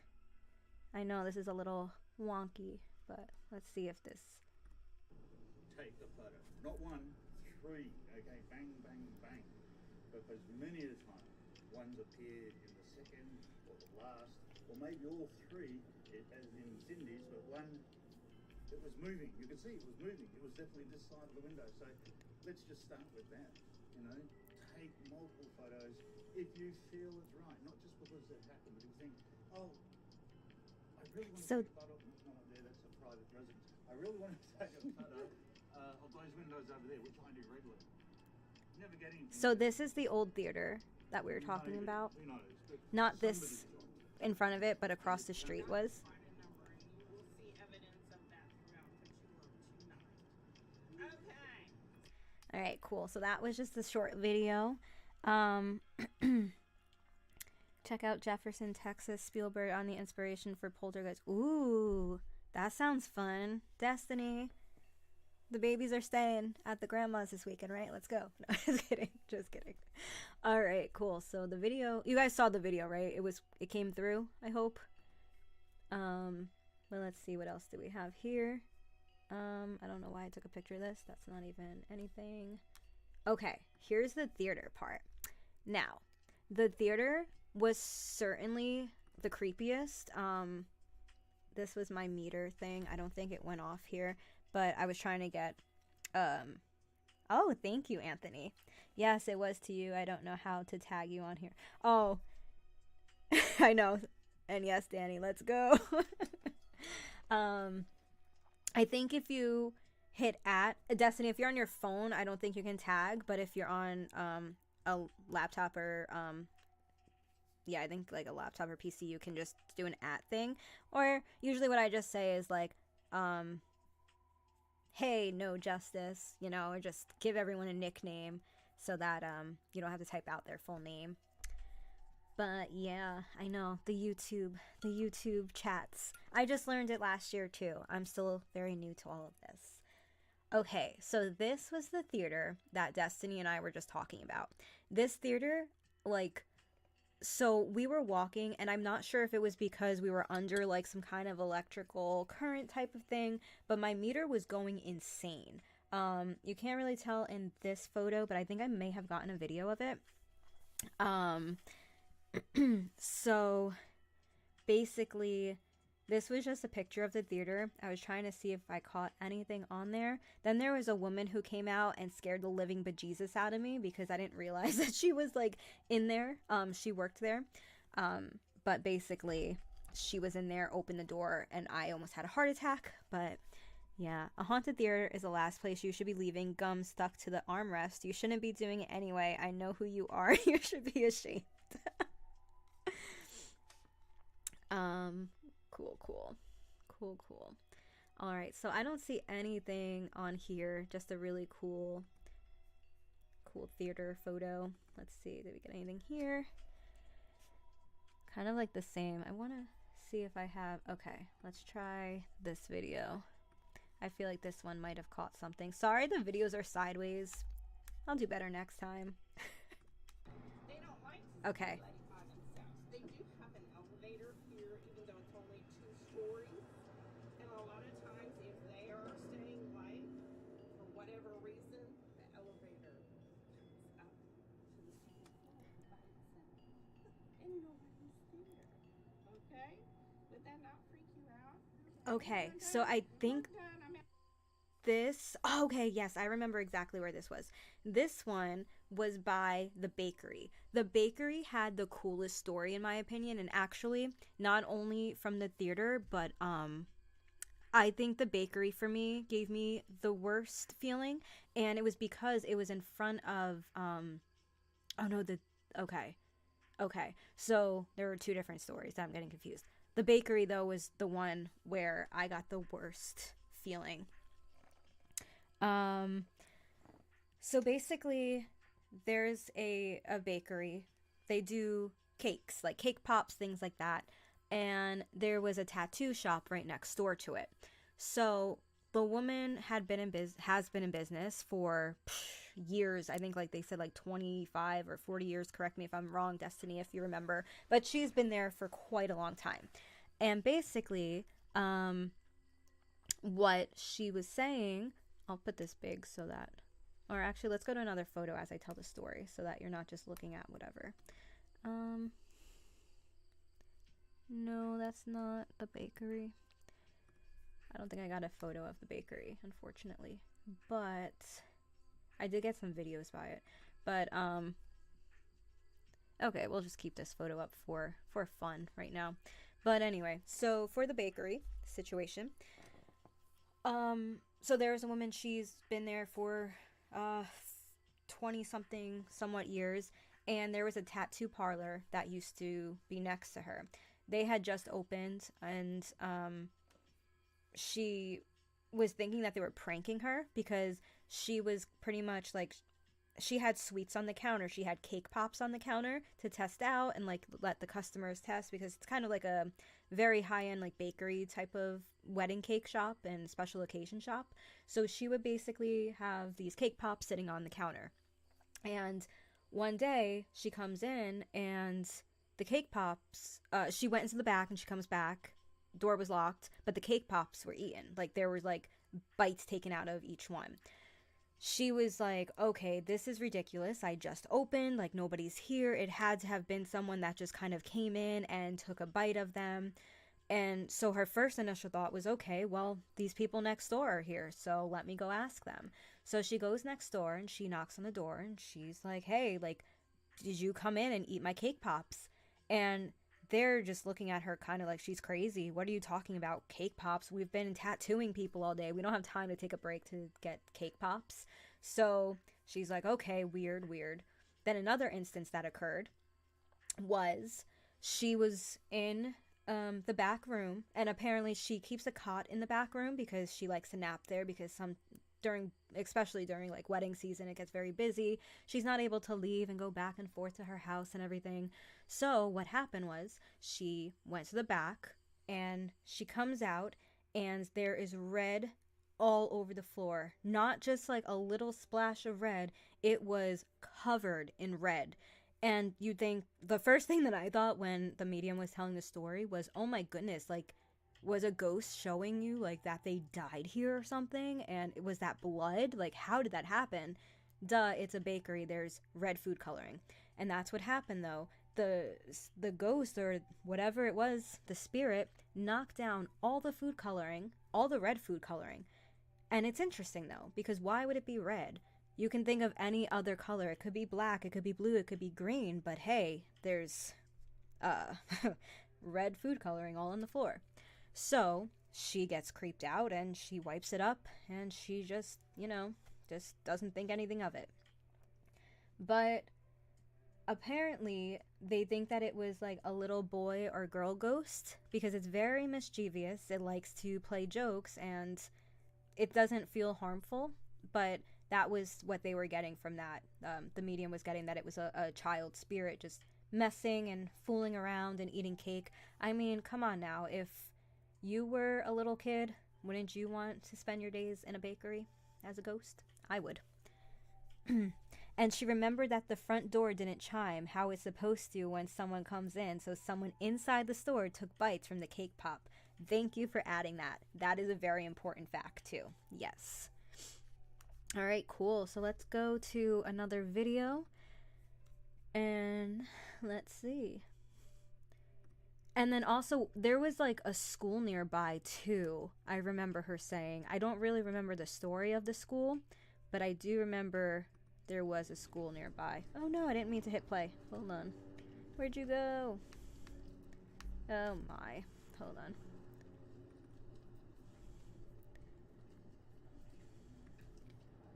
I know this is a little wonky, but let's see if this... Take the photo. Not one, three. Okay, bang, bang, bang. Because many a time, one's appeared in the second or the last, or maybe all three, as in Cindy's, but one, it was moving. You could see it was moving. It was definitely this side of the window. So let's just start with that. You know, take multiple photos if you feel it's right, not just because it happened, but you think, oh, I really want to take a photo. It's not up there, that's a private residence. I really want to take a photo of those windows over there, which I do regularly. Never get anything. So this is the old theater that we were talking about. Who knows? Not this in front of it, but across the street was. Alright, cool. So that was just a short video. Check out Jefferson, Texas, Spielberg on the inspiration for Poltergeist. Ooh, that sounds fun. Destiny. The babies are staying at the grandma's this weekend, right? Let's go. No, just kidding. Just kidding. All right, cool. So the video, you guys saw the video, right? It came through, I hope. Well, let's see, what else do we have here? I don't know why I took a picture of this. That's not even anything. Okay, here's the theater part. Now, the theater was certainly the creepiest. This was my meter thing. I don't think it went off here, but I was trying to get, oh, thank you, Anthony. Yes, it was to you. I don't know how to tag you on here. Oh, I know. And yes, Danny, let's go. I think if you hit Destiny, if you're on your phone, I don't think you can tag, but if you're on a laptop or yeah, I think like a laptop or PC, you can just do an @ thing. Or usually what I just say is like, hey, no justice, you know, or just give everyone a nickname so that you don't have to type out their full name. But yeah, I know, the YouTube chats. I just learned it last year too. I'm still very new to all of this. Okay, so this was the theater that Destiny and I were just talking about. This theater, like, so we were walking, and I'm not sure if it was because we were under like some kind of electrical current type of thing, but my meter was going insane. You can't really tell in this photo, but I think I may have gotten a video of it. So basically this was just a picture of the theater. I was trying to see if I caught anything on there. Then there was a woman who came out and scared the living bejesus out of me because I didn't realize that she was like in there. She worked there. But basically she was in there, opened the door, and I almost had a heart attack. But yeah, a haunted theater is the last place you should be leaving gum stuck to the armrest. You shouldn't be doing it anyway. I know who you are. You should be ashamed. Cool. All right, so I don't see anything on here, just a really cool theater photo. Let's see, did we get anything here? Kind of like the same. I want to see if I have, okay, let's try this video. I feel like this one might have caught something. Sorry, the videos are sideways. I'll do better next time. They don't like okay. They do have an elevator here, even though it's only 2 stories. And a lot of times, if they are staying late, for whatever reason, the elevator comes up to the second floor by itself. And nobody's there. Okay? Would that not freak you out? Okay, so I think this, oh, okay, yes, I remember exactly where this was. This one was by the bakery. The bakery had the coolest story in my opinion, and actually not only from the theater, but I think the bakery for me gave me the worst feeling, and it was because it was in front of okay, so there were 2 different stories. I'm getting confused. The bakery though was the one where I got the worst feeling. So basically there's a bakery. They do cakes, like cake pops, things like that. And there was a tattoo shop right next door to it. So the woman has been in business for years. I think like they said like 25 or 40 years. Correct me if I'm wrong, Destiny, if you remember. But she's been there for quite a long time. And basically, what she was saying, I'll put this big so that, or actually let's go to another photo as I tell the story so that you're not just looking at whatever. No, that's not the bakery. I don't think I got a photo of the bakery, unfortunately, but I did get some videos by it. But okay, we'll just keep this photo up for fun right now. But anyway, so for the bakery situation, so there's a woman, she's been there for 20 something somewhat years, and there was a tattoo parlor that used to be next to her. They had just opened, and she was thinking that they were pranking her because she was pretty much like, she had sweets on the counter. She had cake pops on the counter to test out and like let the customers test, because it's kind of like a very high end like bakery type of wedding cake shop and special occasion shop. So she would basically have these cake pops sitting on the counter. And one day she comes in and the cake pops, she went into the back and she comes back. Door was locked, but the cake pops were eaten. Like there was like bites taken out of each one. She was like, okay, this is ridiculous. I just opened, like nobody's here. It had to have been someone that just kind of came in and took a bite of them. And so her first initial thought was, okay, well, these people next door are here, so let me go ask them. So she goes next door and she knocks on the door and she's like, hey, like, did you come in and eat my cake pops? And they're just looking at her kind of like she's crazy. What are you talking about? Cake pops? We've been tattooing people all day. We don't have time to take a break to get cake pops. So she's like, okay, weird, weird. Then another instance that occurred was she was in the back room, and apparently she keeps a cot in the back room because she likes to nap there, because especially during like wedding season, it gets very busy. She's not able to leave and go back and forth to her house and everything. So what happened was she went to the back and she comes out and there is red all over the floor. Not just like a little splash of red, it was covered in red. And you'd think, the first thing that I thought when the medium was telling the story was, oh my goodness, like, was a ghost showing you like that they died here or something? And it was that blood? Like, how did that happen? Duh, it's a bakery. There's red food coloring. And that's what happened though. The ghost or whatever it was, the spirit, knocked down all the food coloring, all the red food coloring. And it's interesting though, because why would it be red? You can think of any other color. It could be black, it could be blue, it could be green, but hey, there's red food coloring all on the floor. So she gets creeped out and she wipes it up and she just, just doesn't think anything of it. But apparently they think that it was like a little boy or girl ghost because it's very mischievous. It likes to play jokes and it doesn't feel harmful, but that was what they were getting from that. The medium was getting that it was a child spirit just messing and fooling around and eating cake. I mean, come on now. If you were a little kid, wouldn't you want to spend your days in a bakery as a ghost? I would. And she remembered that the front door didn't chime how it's supposed to when someone comes in, so someone inside the store took bites from the cake pop. Thank you for adding that. That is a very important fact too. Yes. All right, cool. So let's go to another video and let's see. And then also there was like a school nearby too. I remember her saying, I don't really remember the story of the school, but I do remember there was a school nearby. Oh no, I didn't mean to hit play. Hold on. Where'd you go? Oh my. Hold on.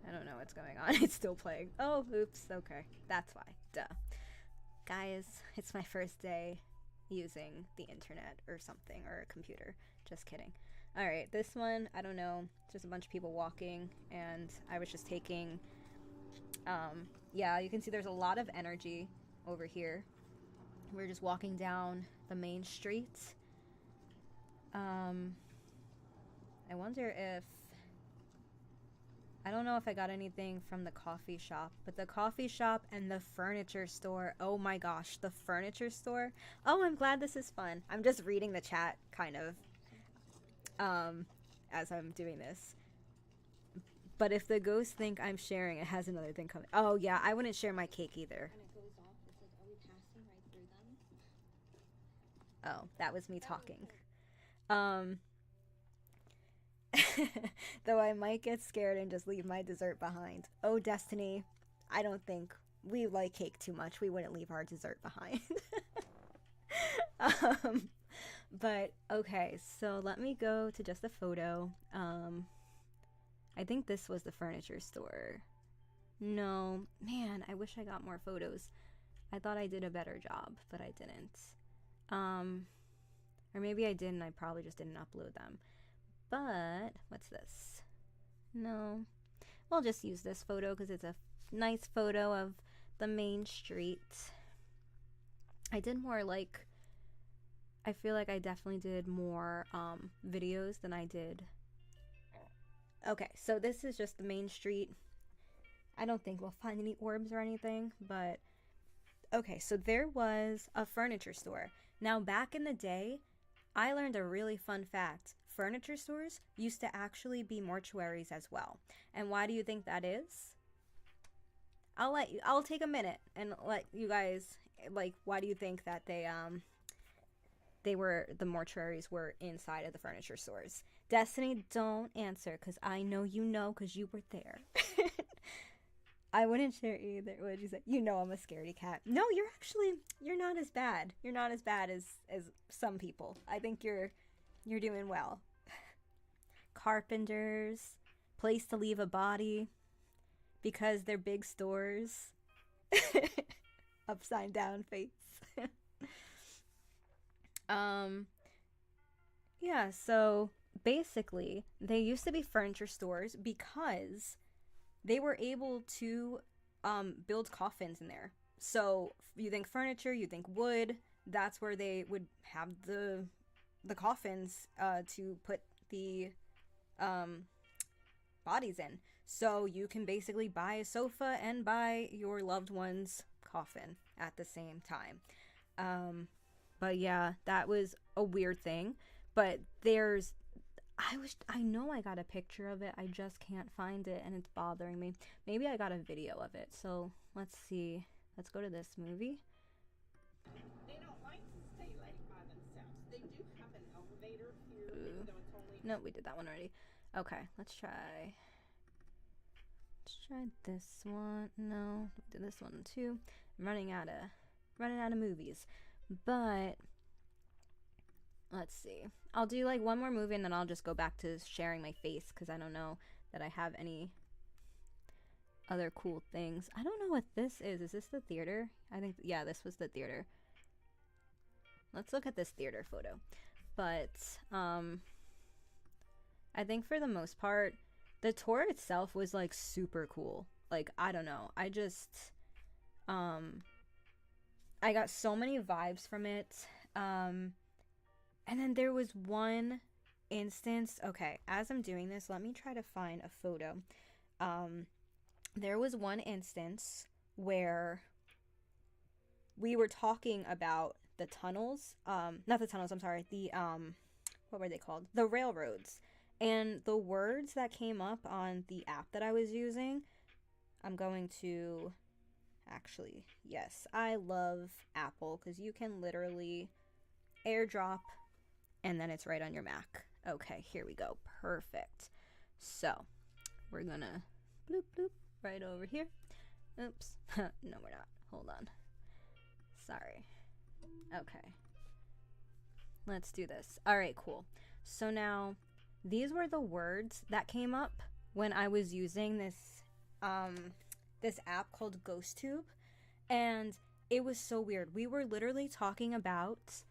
I don't know what's going on. It's still playing. Oh, oops. Okay. That's why. Duh. Guys, it's my first day using the internet or something, or a computer. Just kidding. Alright, this one, I don't know. Just a bunch of people walking, and I was just taking... yeah, you can see there's a lot of energy over here. We're just walking down the main street. I wonder if... I don't know if I got anything from the coffee shop, but the coffee shop and the furniture store, oh my gosh, the furniture store. Oh, I'm glad this is fun. I'm just reading the chat, kind of, as I'm doing this. But if the ghosts think I'm sharing, it has another thing coming. Oh yeah, I wouldn't share my cake either. And it goes off, it's like, are we passing right through them? Oh, that was me talking. Though I might get scared and just leave my dessert behind. Oh, Destiny, I don't think we like cake too much. We wouldn't leave our dessert behind. But okay, so let me go to just a photo. I think this was the furniture store. No, man, I wish I got more photos. I thought I did a better job, but I didn't. Or maybe I did and I probably just didn't upload them. But, what's this? No. We'll just use this photo because it's a nice photo of the main street. I did more like, I feel like I definitely did more videos than I did. Okay, so this is just the main street. I don't think we'll find any orbs or anything, but okay, so there was a furniture store. Now, back in the day, I learned a really fun fact. Furniture stores used to actually be mortuaries as well. And why do you think that is? I'll take a minute and let you guys, like, why do you think that the mortuaries were inside of the furniture stores? Destiny, don't answer, because I know you know, because you were there. I wouldn't share either. What did you say? You know I'm a scaredy cat. No, you're not as bad. You're not as bad as some people. I think you're doing well. Carpenters, place to leave a body, because they're big stores. Upside down face. Yeah, so basically, they used to be furniture stores because they were able to build coffins in there. So you think furniture, you think wood, that's where they would have the coffins to put the bodies in. So you can basically buy a sofa and buy your loved one's coffin at the same time. But yeah, that was a weird thing. But I know I got a picture of it. I just can't find it and it's bothering me. Maybe I got a video of it. So let's see. Let's go to this movie. They don't like to stay late by themselves. They do have an elevator here, even though it's only No, we did that one already. Okay, let's try this one. No, we did this one too. I'm running out of movies. But let's see. I'll do like one more movie and then I'll just go back to sharing my face because I don't know that I have any other cool things. I don't know what this is. Is this the theater? I think, yeah, this was the theater. Let's look at this theater photo. But I think for the most part, the tour itself was like super cool. Like, I don't know. I just I got so many vibes from it. And then there was one instance. Okay, as I'm doing this, let me try to find a photo. There was one instance where we were talking about the tunnels. Not the tunnels, I'm sorry. The, what were they called? The railroads. And the words that came up on the app that I was using, I'm going to... Actually, yes, I love Apple because you can literally airdrop and then it's right on your Mac. Okay, here we go. Perfect. So, we're gonna bloop bloop right over here. Oops. No, we're not. Hold on. Sorry. Okay. Let's do this. All right, cool. So now, these were the words that came up when I was using this app called GhostTube, and it was so weird. We were literally talking about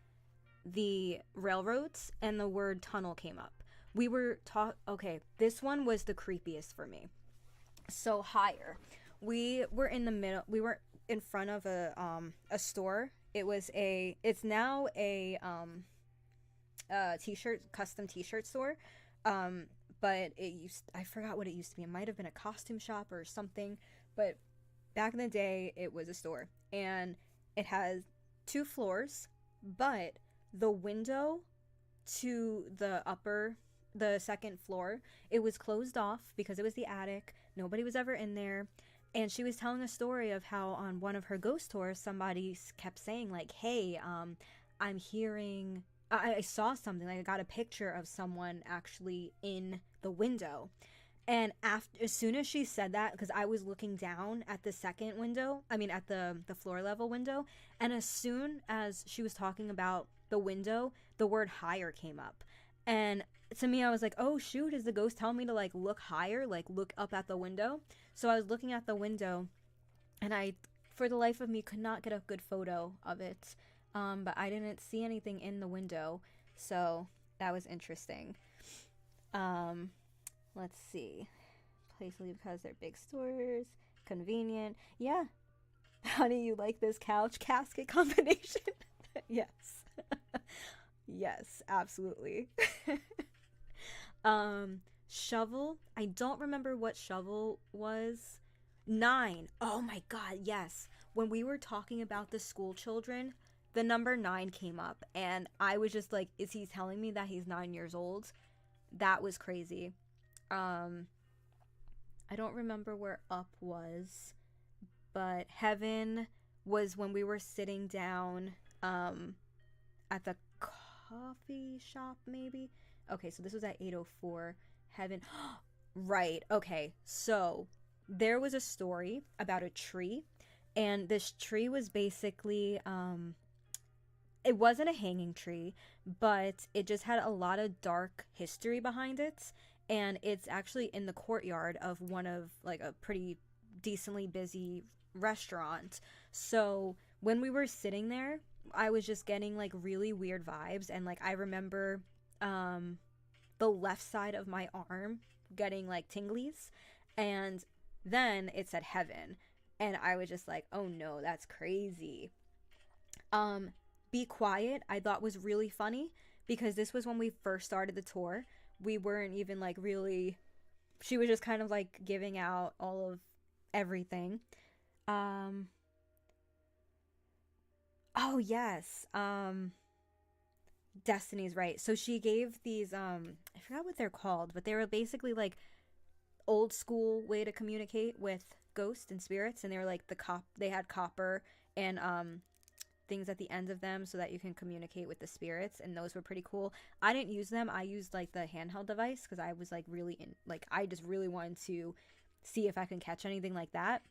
the railroads and the word tunnel came up. We were okay, this one was the creepiest for me. So higher. We were in the middle, we were in front of a store. It's now a custom t-shirt store. But I forgot what it used to be. It might have been a costume shop or something, but back in the day, it was a store. And it has 2 floors, but the window to the second floor, it was closed off because it was the attic. Nobody was ever in there. And she was telling a story of how on one of her ghost tours, somebody kept saying like, hey, I'm hearing... I saw something, like I got a picture of someone actually in the window. And as soon as she said that, because I was looking down at the second window, at the floor level window, and as soon as she was talking about the window, the word higher came up. And to me, I was like, oh shoot, is the ghost telling me to like look higher, like look up at the window? So I was looking at the window, and I, for the life of me, could not get a good photo of it. But I didn't see anything in the window, so that was interesting. Let's see. Place to leave because they're big stores. Convenient. Yeah. How do you like this couch casket combination? Yes. Yes, absolutely. Shovel. I don't remember what shovel was. 9. Oh my god, yes. When we were talking about the school children, the number 9 came up, and I was just like, is he telling me that he's 9 years old? That was crazy. I don't remember where up was, but heaven was when we were sitting down at the coffee shop, maybe. Okay, so this was at 8:04. Heaven. Right. Okay. So there was a story about a tree, and this tree was basically it wasn't a hanging tree, but it just had a lot of dark history behind it, and it's actually in the courtyard of one of like a pretty decently busy restaurant. So when we were sitting there, I was just getting like really weird vibes, and like I remember the left side of my arm getting like tinglies, and then it said heaven, and I was just like, oh no, that's crazy. Be Quiet, I thought was really funny because this was when we first started the tour. We weren't even like really, she was just kind of like giving out all of everything. Oh yes. Destiny's right. So she gave these I forgot what they're called, but they were basically like old school way to communicate with ghosts and spirits, and they were like they had copper and things at the end of them so that you can communicate with the spirits, and those were pretty cool. I didn't use them. I used like the handheld device because I was like I just really wanted to see if I can catch anything like that.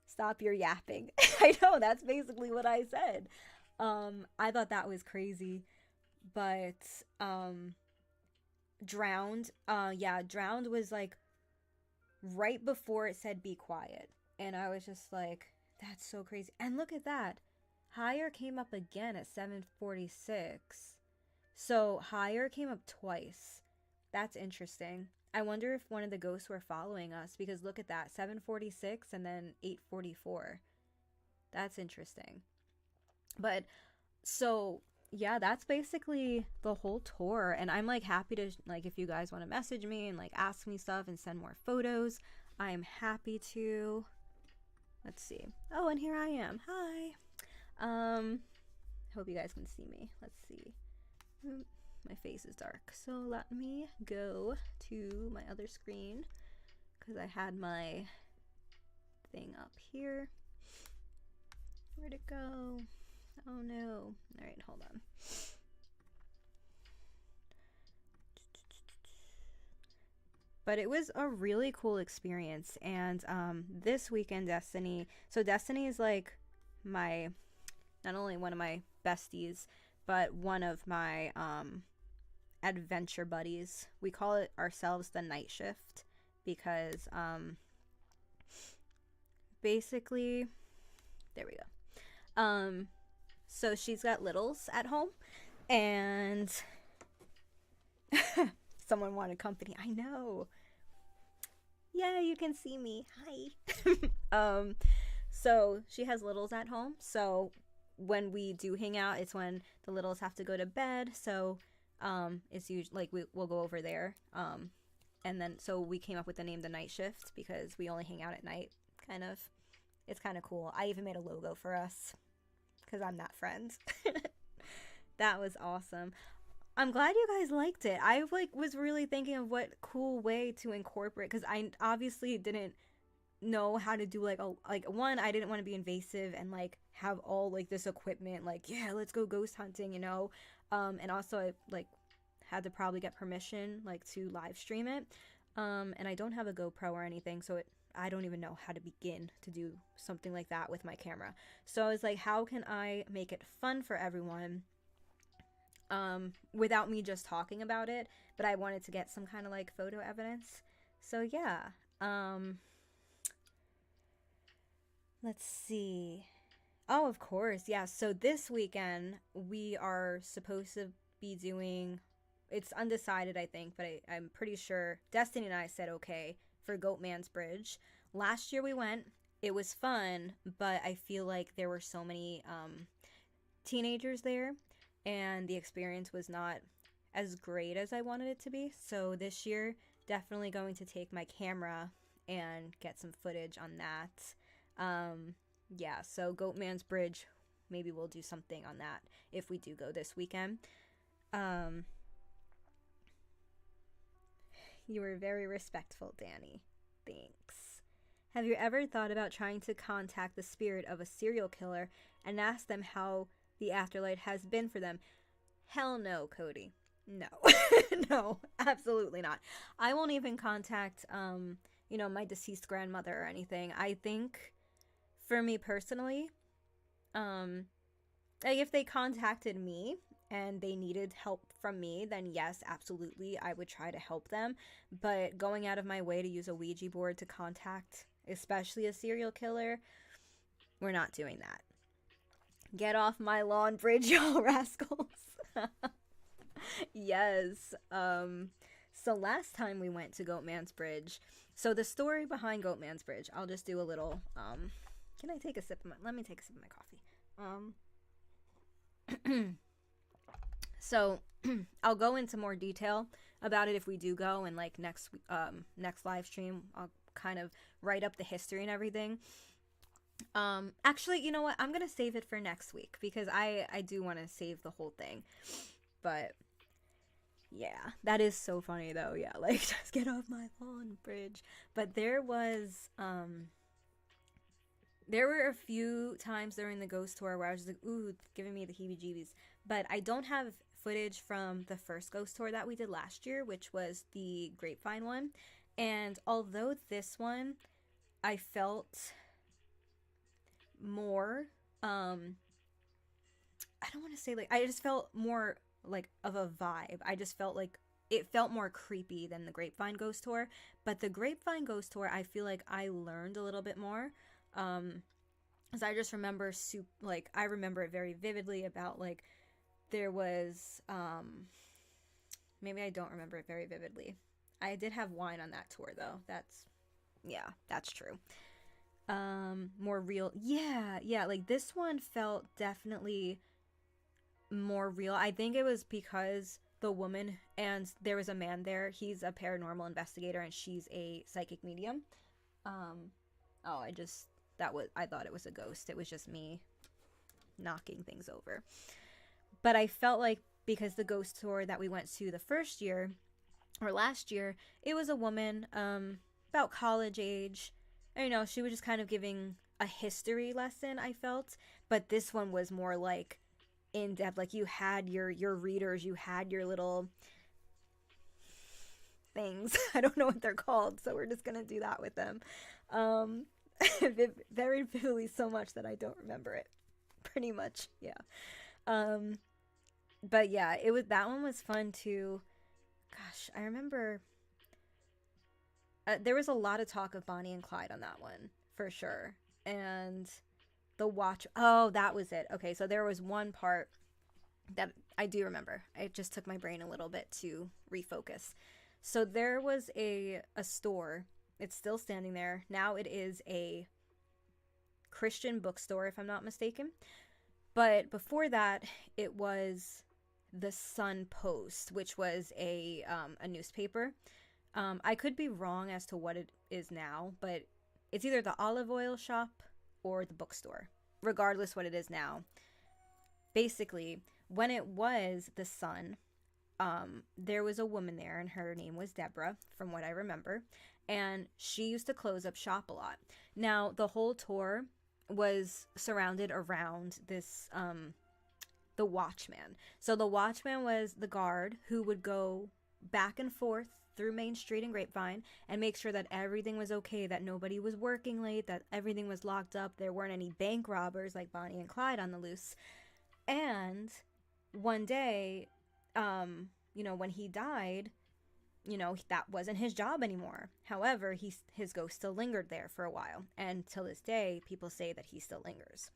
Stop your yapping. I know, that's basically what I said. I thought that was crazy. But Drowned, yeah, Drowned was like right before it said Be Quiet, and I was just like, that's so crazy. And look at that, Higher came up again at 7:46. So Higher came up twice. That's interesting. I wonder if one of the ghosts were following us, because look at that, 7:46 and then 8:44. That's interesting. But so yeah, that's basically the whole tour, and I'm like happy to, like, if you guys want to message me and like ask me stuff and send more photos, I'm happy to. Let's see. Oh, and here I am. Hi. Hope you guys can see me. Let's see. My face is dark, so let me go to my other screen because I had my thing up here. Where'd it go? Oh no. Alright, hold on. But it was a really cool experience, and this weekend Destiny is like my, not only one of my besties, but one of my adventure buddies. We call it ourselves the night shift because basically, there we go. So she's got littles at home, and someone wanted company. I know. Yeah, you can see me. Hi. So she has littles at home. So when we do hang out, it's when the littles have to go to bed. So it's usually like we'll go over there. And then so we came up with the name The Night Shift because we only hang out at night. Kind of. It's kind of cool. I even made a logo for us because I'm that friend. That was awesome. I'm glad you guys liked it. I was really thinking of what cool way to incorporate, because I obviously didn't know how to do one, I didn't want to be invasive and like have all like this equipment, like, yeah, let's go ghost hunting, you know. And also I like had to probably get permission like to live stream it. And I don't have a GoPro or anything, so I don't even know how to begin to do something like that with my camera. So I was like, how can I make it fun for everyone? Without me just talking about it, but I wanted to get some kind of like photo evidence. So yeah, let's see. Oh, of course, yeah. So this weekend we are supposed to be doing, it's undecided I think, but I'm pretty sure Destiny and I said okay for Goatman's Bridge. Last year we went. It was fun, but I feel like there were so many teenagers there, and the experience was not as great as I wanted it to be. So this year, definitely going to take my camera and get some footage on that. Yeah, so Goatman's Bridge, maybe we'll do something on that if we do go this weekend. You were very respectful, Danny. Thanks. Have you ever thought about trying to contact the spirit of a serial killer and ask them how the afterlife has been for them? Hell no, Cody. No. No, absolutely not. I won't even contact, my deceased grandmother or anything. I think, for me personally, like if they contacted me and they needed help from me, then yes, absolutely, I would try to help them. But going out of my way to use a Ouija board to contact, especially a serial killer, we're not doing that. Get off my lawn, Bridge, y'all rascals. Yes. So last time we went to Goatman's Bridge, so the story behind Goatman's Bridge, I'll just do a little, can I take a sip of let me take a sip of my coffee. So I'll go into more detail about it if we do go, and like next live stream, I'll kind of write up the history and everything. Actually, you know what? I'm going to save it for next week because I do want to save the whole thing. But yeah, that is so funny though. Yeah, like just get off my lawn, Bridge. But there was there were a few times during the ghost tour where I was just like, ooh, giving me the heebie-jeebies. But I don't have footage from the first ghost tour that we did last year, which was the Grapevine one. And although this one, I felt more, I don't want to say like, I just felt more like of a vibe. I just felt like it felt more creepy than the Grapevine ghost tour. But the Grapevine ghost tour, I feel like I learned a little bit more. Because I just remember, I remember it very vividly about, like, there was, maybe I don't remember it very vividly. I did have wine on that tour, though. That's true. More real. Yeah, like, this one felt definitely more real. I think it was because the woman, and there was a man there, he's a paranormal investigator, and she's a psychic medium. I thought it was a ghost. It was just me knocking things over. But I felt like because the ghost tour that we went to the first year, or last year, it was a woman, about college age. She was just kind of giving a history lesson, I felt. But this one was more like in depth. Like you had your readers, you had your little things. I don't know what they're called, so we're just gonna do that with them. Very vividly, so much that I don't remember it. Pretty much, yeah. But yeah, that one was fun too. Gosh, I remember there was a lot of talk of Bonnie and Clyde on that one, for sure. And the watch, that was it. Okay, so there was one part that I do remember. It just took my brain a little bit to refocus. So there was a store. It's still standing there. Now it is a Christian bookstore, if I'm not mistaken. But before that, it was the Sun Post, which was a newspaper. I could be wrong as to what it is now, but it's either the olive oil shop or the bookstore, regardless what it is now. Basically, when it was the Sun, there was a woman there, and her name was Deborah, from what I remember. And she used to close up shop a lot. Now, the whole tour was surrounded around this, the watchman. So the watchman was the guard who would go back and forth through Main Street and Grapevine and make sure that everything was okay, that nobody was working late, that everything was locked up, there weren't any bank robbers like Bonnie and Clyde on the loose. And one day, when he died, that wasn't his job anymore. However, his ghost still lingered there for a while. And till this day, people say that he still lingers.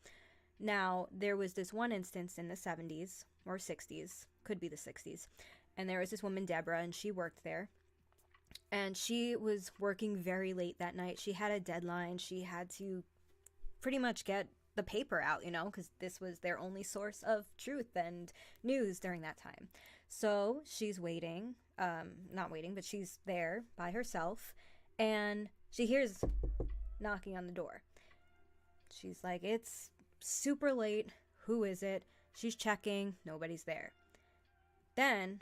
Now, there was this one instance in the 70s or 60s, could be the 60s. And there was this woman, Deborah, and she worked there. And she was working very late that night. She had a deadline. She had to pretty much get the paper out, you know, because this was their only source of truth and news during that time. So she's waiting, not waiting, but she's there by herself, and she hears knocking on the door. She's like, it's super late. Who is it? She's checking. Nobody's there. Then,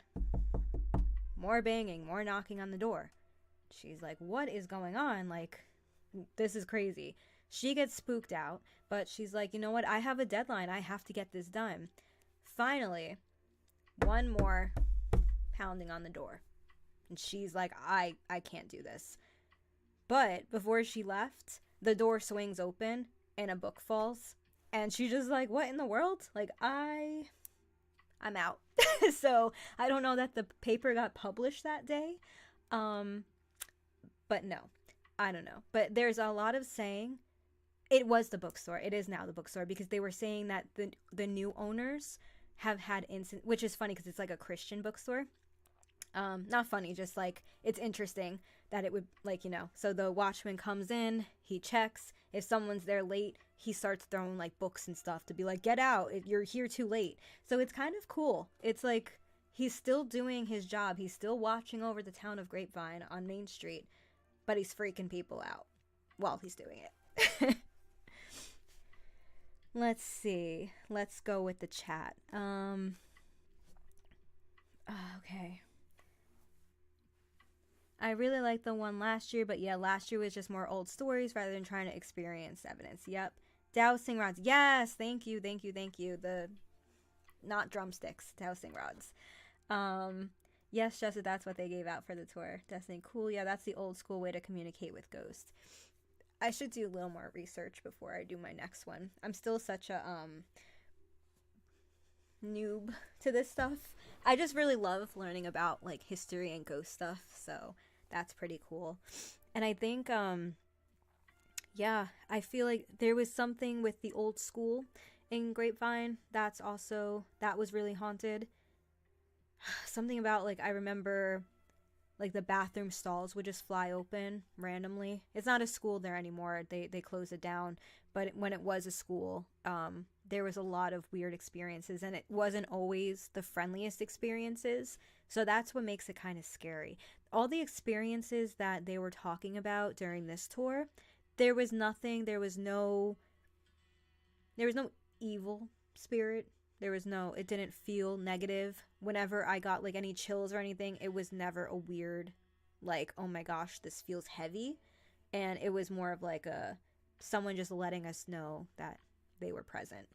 more banging, more knocking on the door. She's like, what is going on? Like, this is crazy. She gets spooked out, but she's like, you know what? I have a deadline. I have to get this done. Finally, one more pounding on the door. And she's like, I can't do this. But before she left, the door swings open and a book falls. And she's just like, what in the world? Like, I'm out. So I don't know that the paper got published that day. But no, I don't know. But there's a lot of saying it was the bookstore. It is now the bookstore, because they were saying that the new owners have had incidents, which is funny because it's like a Christian bookstore. Not funny, just like it's interesting that it would, like, you know, so the watchman comes in, he checks. If someone's there late, he starts throwing like books and stuff to be like, get out, you're here too late. So it's kind of cool. It's like he's still doing his job. He's still watching over the town of Grapevine on Main Street, but he's freaking people out while he's doing it. Let's see. Let's go with the chat. Okay. I really liked the one last year, but yeah, last year was just more old stories rather than trying to experience evidence. Yep. Dowsing rods. Yes, thank you. The not drumsticks, dowsing rods. Yes, Jessica, that's what they gave out for the tour. Destiny, cool. Yeah, that's the old school way to communicate with ghosts. I should do a little more research before I do my next one. I'm still such a noob to this stuff. I just really love learning about like history and ghost stuff, so that's pretty cool. And I think yeah, I feel like there was something with the old school in Grapevine that was really haunted. Something about, like, I remember like the bathroom stalls would just fly open randomly. It's not a school there anymore. They closed it down. But when it was a school, there was a lot of weird experiences, and it wasn't always the friendliest experiences. So that's what makes it kind of scary. All the experiences that they were talking about during this tour, there was no evil spirit. It didn't feel negative. Whenever I got like any chills or anything, it was never a weird, like, oh my gosh, this feels heavy. And it was more of like someone just letting us know that they were present.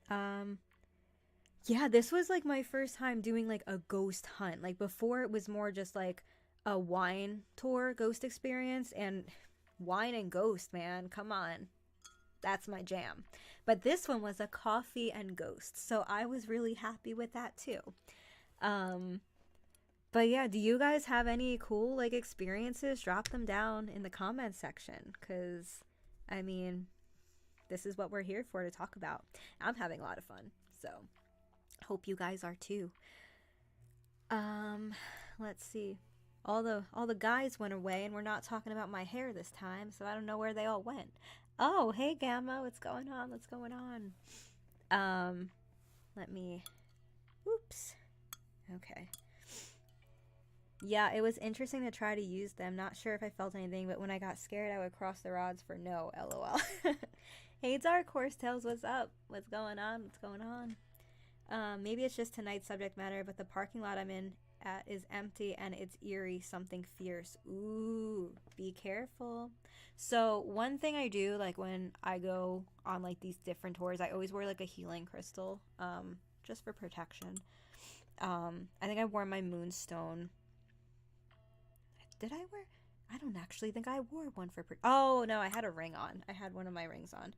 Yeah, this was like my first time doing like a ghost hunt. Like before it was more just like a wine tour ghost experience, and wine and ghost, man, come on. That's my jam. But this one was a coffee and ghost, so I was really happy with that too. But yeah, do you guys have any cool like experiences? Drop them down in the comments section, because I mean, this is what we're here for, to talk about. I'm having a lot of fun, so hope you guys are too. Let's see. All the guys went away, and we're not talking about my hair this time, so I don't know where they all went. Oh, hey Gamma, what's going on? Let me, oops. Okay. Yeah, it was interesting to try to use them. Not sure if I felt anything, but when I got scared, I would cross the rods for no, lol. Hey, Dark Horse Tales, what's up? What's going on? Maybe it's just tonight's subject matter, but the parking lot I'm in at is empty and it's eerie, something fierce. Ooh, be careful. So one thing I do, like when I go on like these different tours, I always wear like a healing crystal, just for protection. I think I wore my moonstone. Did I wear? I don't actually think I wore one for oh no, I had a ring on. I had one of my rings on,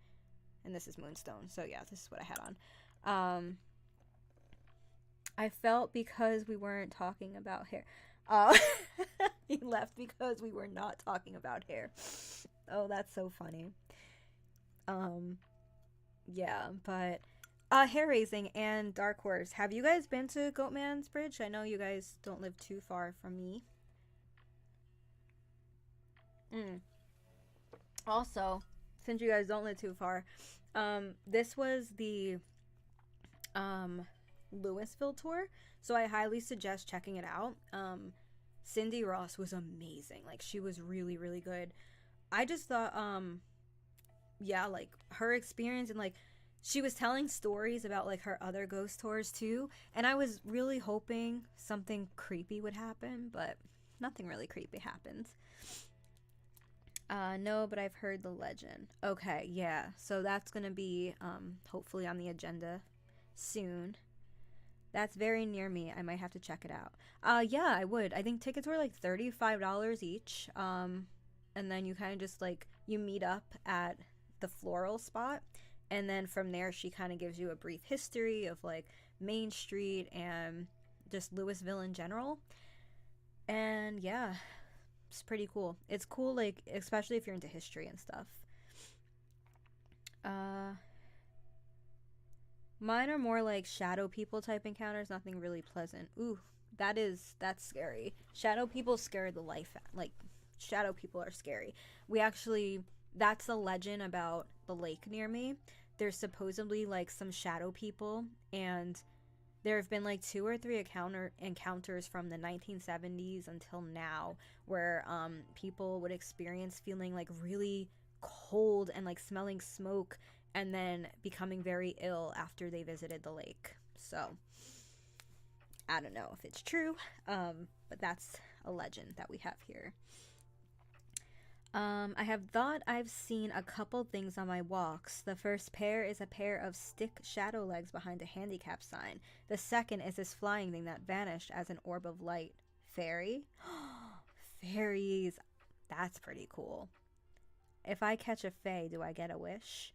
and this is moonstone, so yeah, this is what I had on. I felt because we weren't talking about hair. He left because we were not talking about hair. Oh, that's so funny. Yeah, but hair raising and Dark Horse. Have you guys been to Goatman's Bridge? I know you guys don't live too far from me. Mm. Also, since you guys don't live too far, this was the Louisville tour, so I highly suggest checking it out. Cindy Ross was amazing. Like, she was really, really good. I just thought, yeah, like, her experience, and, like, she was telling stories about, like, her other ghost tours, too, and I was really hoping something creepy would happen, but nothing really creepy happened. No, but I've heard the legend. Okay, yeah, so that's gonna be, hopefully on the agenda soon. That's very near me. I might have to check it out. Yeah, I would. I think tickets were like $35 each. And then you kind of just like, you meet up at the floral spot. And then from there, she kind of gives you a brief history of like Main Street and just Louisville in general. And yeah, it's pretty cool. It's cool, like, especially if you're into history and stuff. Mine are more like shadow people type encounters, nothing really pleasant. Ooh, that's scary. Shadow people scare the life out. Like, shadow people are scary. That's a legend about the lake near me. There's supposedly like some shadow people, and there have been like 2 or 3 encounters from the 1970s until now where people would experience feeling like really cold and like smelling smoke, and then becoming very ill after they visited the lake. So, I don't know if it's true, but that's a legend that we have here. I have thought I've seen a couple things on my walks. The first pair is a pair of stick shadow legs behind a handicap sign. The second is this flying thing that vanished as an orb of light. Fairy? Fairies. That's pretty cool. If I catch a fae, do I get a wish?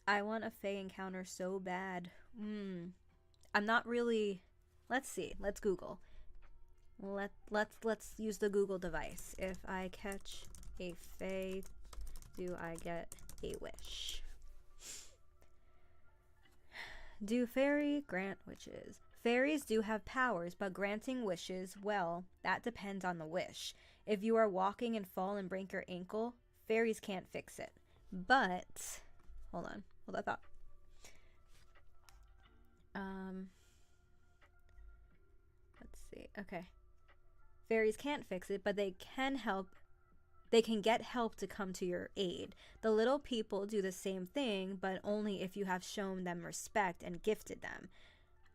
I want a fae encounter so bad. I'm not really... Let's see. Let's Google. Let's use the Google device. If I catch a fae, do I get a wish? Do fairy grant wishes? Fairies do have powers, but granting wishes, well, that depends on the wish. If you are walking and fall and break your ankle, fairies can't fix it. But... Hold on. Hold that thought. Let's see. Okay. Fairies can't fix it, but they can help. They can get help to come to your aid. The little people do the same thing, but only if you have shown them respect and gifted them.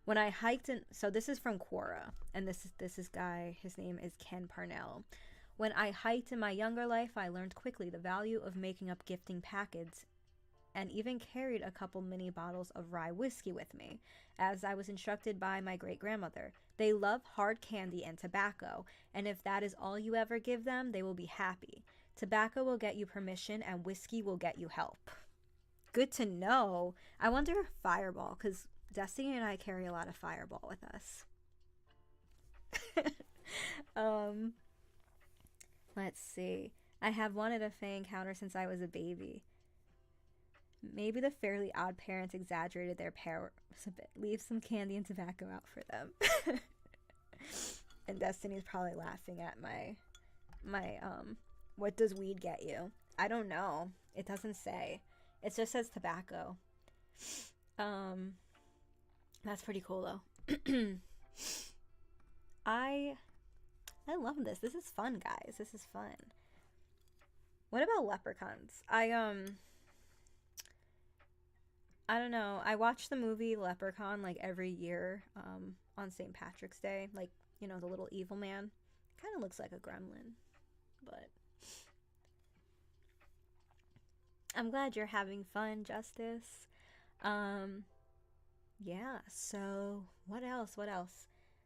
When I hiked in... So this is from Quora, and this is guy, his name is Ken Parnell. When I hiked in my younger life, I learned quickly the value of making up gifting packets, and even carried a couple mini bottles of rye whiskey with me, as I was instructed by my great-grandmother. They love hard candy and tobacco, and if that is all you ever give them, they will be happy. Tobacco will get you permission, and whiskey will get you help. Good to know. I wonder if Fireball, because Destiny and I carry a lot of Fireball with us. Let's see. I have wanted a fae encounter since I was a baby. Maybe the Fairly Odd Parents exaggerated their powers a bit. Leave some candy and tobacco out for them. And Destiny's probably laughing at my what does weed get you? I don't know. It doesn't say. It just says tobacco. That's pretty cool though. I love this. This is fun, guys. This is fun. What about leprechauns? I don't know. I watch the movie Leprechaun like every year on St. Patrick's Day. Like, you know, the little evil man. Kind of looks like a gremlin. But I'm glad you're having fun, Justice. Yeah, so what else?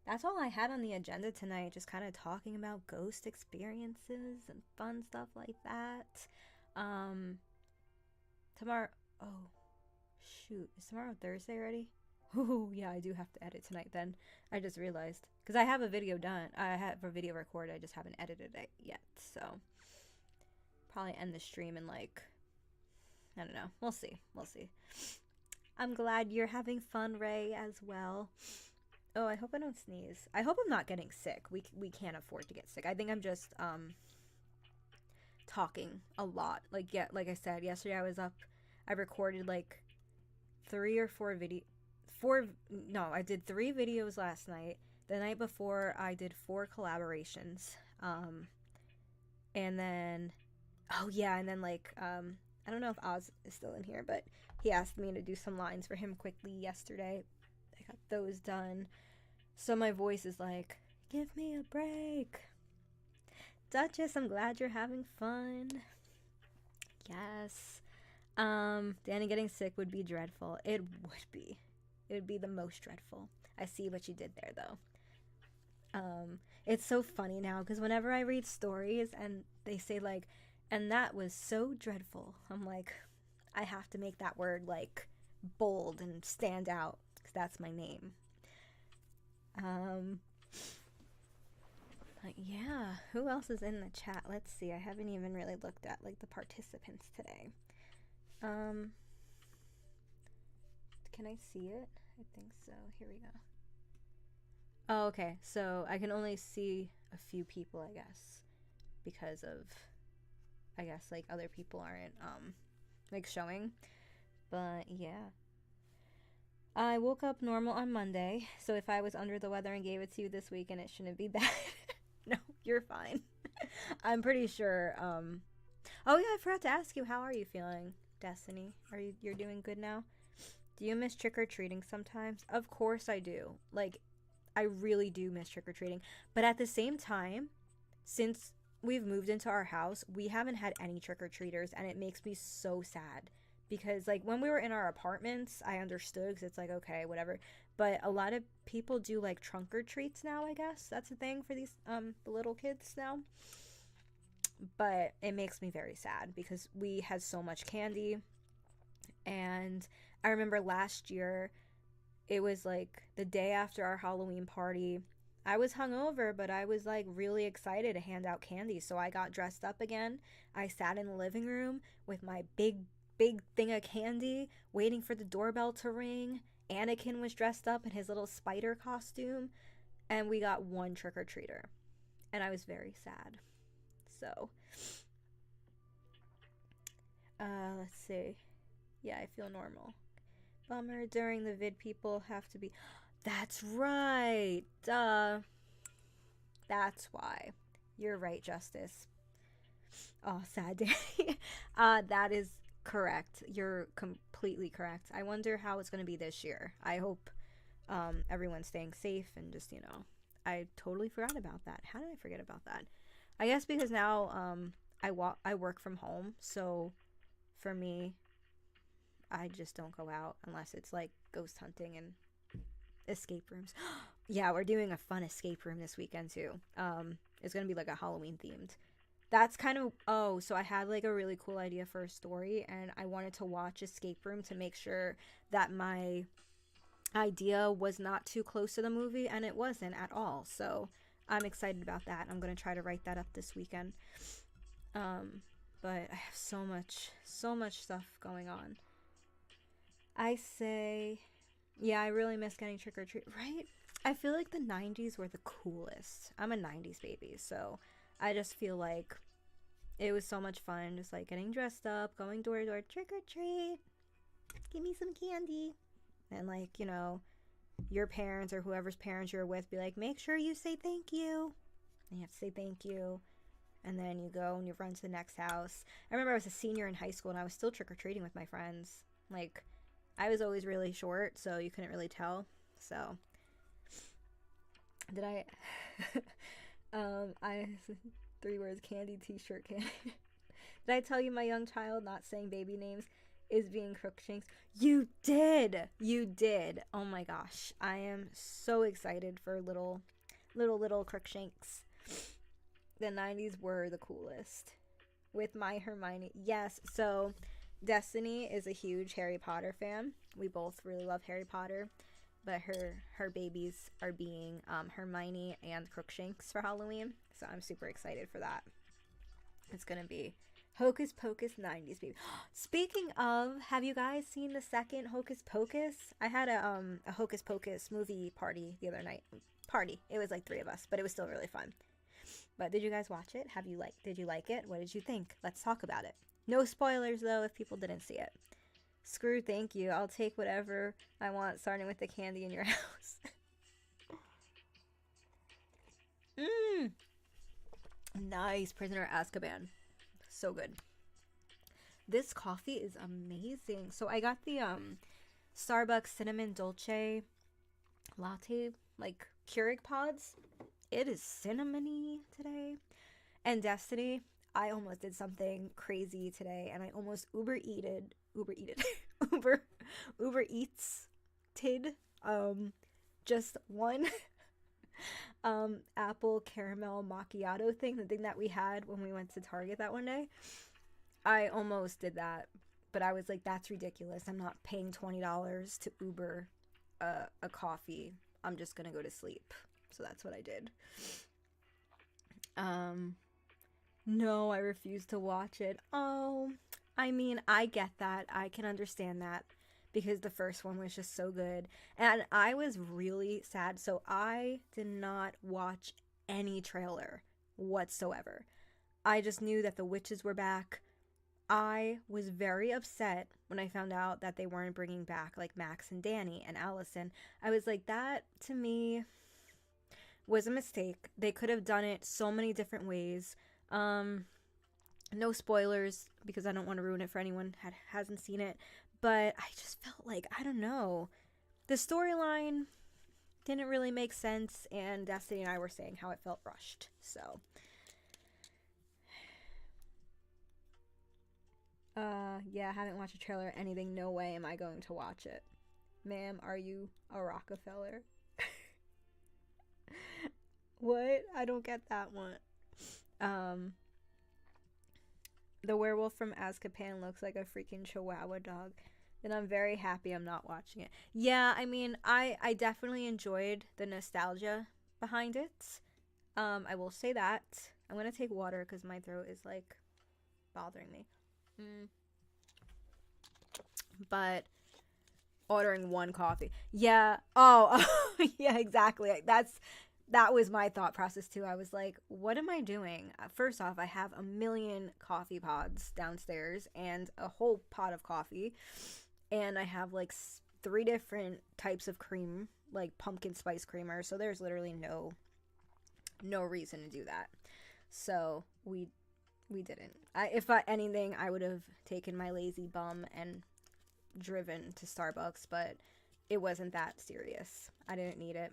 That's all I had on the agenda tonight. Just kind of talking about ghost experiences and fun stuff like that. Tomorrow... Oh... Shoot, is tomorrow Thursday already? Oh, yeah, I do have to edit tonight then. I just realized. Because I have a video done. I have a video recorded. I just haven't edited it yet. So, probably end the stream in like, I don't know. We'll see. I'm glad you're having fun, Ray, as well. Oh, I hope I don't sneeze. I hope I'm not getting sick. We can't afford to get sick. I think I'm just, talking a lot. Like, yeah, like I said, yesterday I was up, I recorded like 3 or 4 I did 3 videos last night. The night before I did 4 collaborations. And then, oh yeah, and then like, I don't know if Oz is still in here, but he asked me to do some lines for him quickly yesterday. I got those done. So my voice is like, give me a break. Duchess, I'm glad you're having fun. Yes. Danny getting sick would be dreadful. It would be. It would be the most dreadful. I see what you did there, though. It's so funny now, because whenever I read stories and they say, like, and that was so dreadful, I'm like, I have to make that word, like, bold and stand out, because that's my name. But yeah, who else is in the chat? Let's see. I haven't even really looked at, like, the participants today. Can I see it? I think so. Here we go. Oh, okay. So I can only see a few people, I guess, because of, I guess, like, other people aren't, like, showing. But yeah. I woke up normal on Monday, so if I was under the weather and gave it to you this weekend, it shouldn't be bad. No, you're fine. I'm pretty sure, oh yeah, I forgot to ask you, how are you feeling, Destiny? You're doing good now? Do you miss trick-or-treating sometimes? Of course I do. Like, I really do miss trick-or-treating. But at the same time, since we've moved into our house, we haven't had any trick-or-treaters, and it makes me so sad. Because, like, when we were in our apartments, I understood, because it's like, okay, whatever. But a lot of people do, like, trunk-or-treats now, I guess. That's a thing for these, the little kids now. But it makes me very sad, because we had so much candy. And I remember last year, it was, like, the day after our Halloween party. I was hungover, but I was, like, really excited to hand out candy. So I got dressed up again. I sat in the living room with my big thing of candy, waiting for the doorbell to ring. Anakin was dressed up in his little spider costume, and we got one trick-or-treater, and I was very sad. So let's see. Yeah, I feel normal. Bummer, during the vid people have to be, that's right, duh, that's why. You're right, Justice. Oh, sad day. That is correct. You're completely correct. I wonder how it's going to be this year. I hope everyone's staying safe, and just, you know, I totally forgot about that. How did I forget about that? I guess because now I work from home, so for me, I just don't go out unless it's like ghost hunting and escape rooms. Yeah, we're doing a fun escape room this weekend too. It's going to be like a Halloween themed. That's kind of, oh, so I had like a really cool idea for a story, and I wanted to watch Escape Room to make sure that my idea was not too close to the movie, and it wasn't at all. So I'm excited about that. I'm going to try to write that up this weekend. But I have so much stuff going on. I say, yeah, I really miss getting trick-or-treat, right? I feel like the 90s were the coolest. I'm a 90s baby, so I just feel like it was so much fun, just like getting dressed up, going door to door, trick or treat, give me some candy. And like, you know, your parents or whoever's parents you're with be like, make sure you say thank you. And you have to say thank you. And then you go and you run to the next house. I remember I was a senior in high school and I was still trick or treating with my friends. Like, I was always really short, so you couldn't really tell. So, did I 3 words, candy, t-shirt, candy. Did I tell you my young child, not saying baby names, is being Crookshanks? You did! Oh my gosh. I am so excited for little Crookshanks. The 90s were the coolest. With my Hermione. Yes, so Destiny is a huge Harry Potter fan. We both really love Harry Potter. But her babies are being Hermione and Crookshanks for Halloween. So I'm super excited for that. It's going to be Hocus Pocus 90s, baby. Speaking of, have you guys seen the second Hocus Pocus? I had a Hocus Pocus movie party the other night. It was like 3 of us, but it was still really fun. But did you guys watch it? Did you like it? What did you think? Let's talk about it. No spoilers though if people didn't see it. Screw thank you. I'll take whatever I want, starting with the candy in your house. Mmm. Nice. Prisoner of Azkaban. So good. This coffee is amazing. So I got the Starbucks cinnamon dolce latte, like Keurig pods. It is cinnamony today. And Destiny, I almost did something crazy today, and I almost Uber Eats tid just one apple caramel macchiato thing, the thing that we had when we went to Target that one day. I almost did that, but I was like, that's ridiculous. I'm not paying $20 to Uber a coffee. I'm just gonna go to sleep. So that's what I did. No, I refuse to watch it. Oh, I mean, I get that. I can understand that because the first one was just so good. And I was really sad. So I did not watch any trailer whatsoever. I just knew that the witches were back. I was very upset when I found out that they weren't bringing back like Max and Danny and Allison. I was like, that to me was a mistake. They could have done it so many different ways. No spoilers because I don't want to ruin it for anyone hasn't seen it, but I just felt like, I don't know, the storyline didn't really make sense, and Destiny and I were saying how it felt rushed. So yeah, I haven't watched a trailer or anything. No way am I going to watch it. Ma'am, are you a Rockefeller? What? I don't get that one. The werewolf from Azkaban looks like a freaking Chihuahua dog. And I'm very happy I'm not watching it. Yeah, I mean, I definitely enjoyed the nostalgia behind it. I will say that. I'm gonna take water because my throat is like bothering me. But ordering one coffee. Yeah. Oh, yeah, exactly. That was my thought process too. I was like, what am I doing? First off, I have a million coffee pods downstairs and a whole pot of coffee. And I have like 3 different types of cream, like pumpkin spice creamer. So there's literally no reason to do that. So we didn't. If anything, I would have taken my lazy bum and driven to Starbucks, but it wasn't that serious. I didn't need it.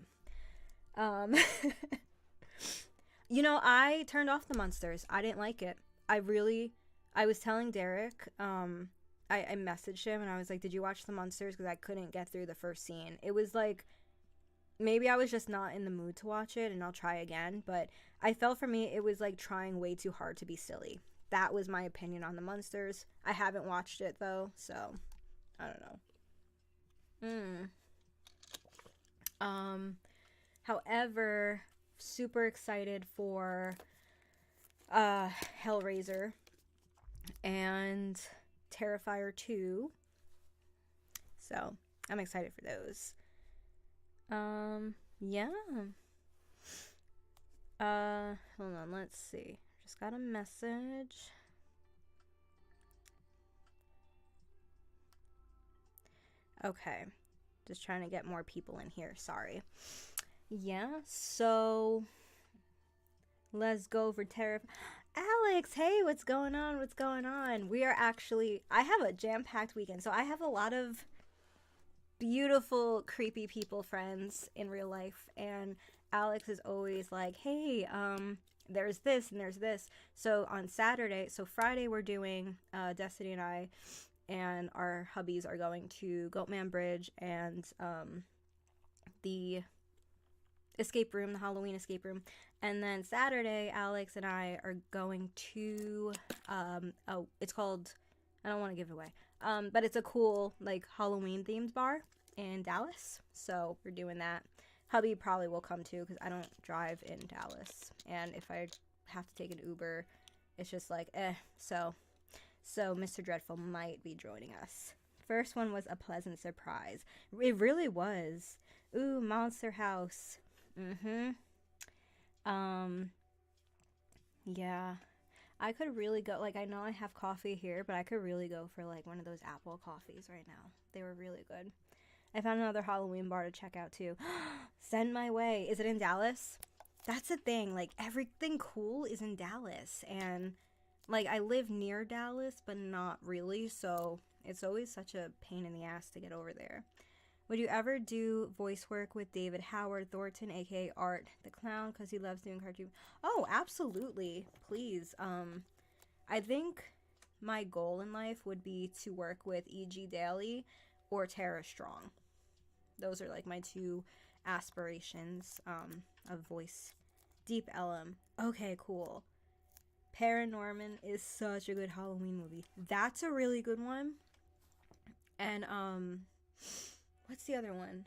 You know, I turned off the Munsters. I didn't like it. I was telling Derek, I messaged him and I was like, did you watch the Munsters? Because I couldn't get through the first scene. It was like, maybe I was just not in the mood to watch it, and I'll try again. But I felt for me, it was like trying way too hard to be silly. That was my opinion on the Munsters. I haven't watched it though, so I don't know. However, super excited for Hellraiser and Terrifier 2. So I'm excited for those. Yeah. Hold on, let's see. Just got a message. Okay. Just trying to get more people in here. Sorry. Yeah, so let's go for Alex, hey, what's going on? What's going on? I have a jam-packed weekend. So I have a lot of beautiful, creepy people friends in real life. And Alex is always like, hey, there's this and there's this. So on Friday we're doing, Destiny and I and our hubbies are going to Goatman Bridge and the escape room, the Halloween escape room. And then Saturday, Alex and I are going to, it's called, I don't want to give it away, but it's a cool, like, Halloween themed bar in Dallas. So we're doing that. Hubby probably will come too, because I don't drive in Dallas. And if I have to take an Uber, it's just like, So Mr. Dreadful might be joining us. First one was a pleasant surprise. It really was. Ooh, Monster House. Yeah. I could really go, like, I know I have coffee here, but I could really go for, like, one of those apple coffees right now. They were really good. I found another Halloween bar to check out, too. Send my way. Is it in Dallas? That's the thing. Like, everything cool is in Dallas. And, like, I live near Dallas, but not really. So, it's always such a pain in the ass to get over there. Would you ever do voice work with David Howard Thornton, aka Art the Clown, because he loves doing cartoon? Oh, absolutely. Please. I think my goal in life would be to work with E.G. Daily or Tara Strong. Those are like my two aspirations of voice. Deep Ellum. Okay, cool. Paranorman is such a good Halloween movie. That's a really good one. And what's the other one?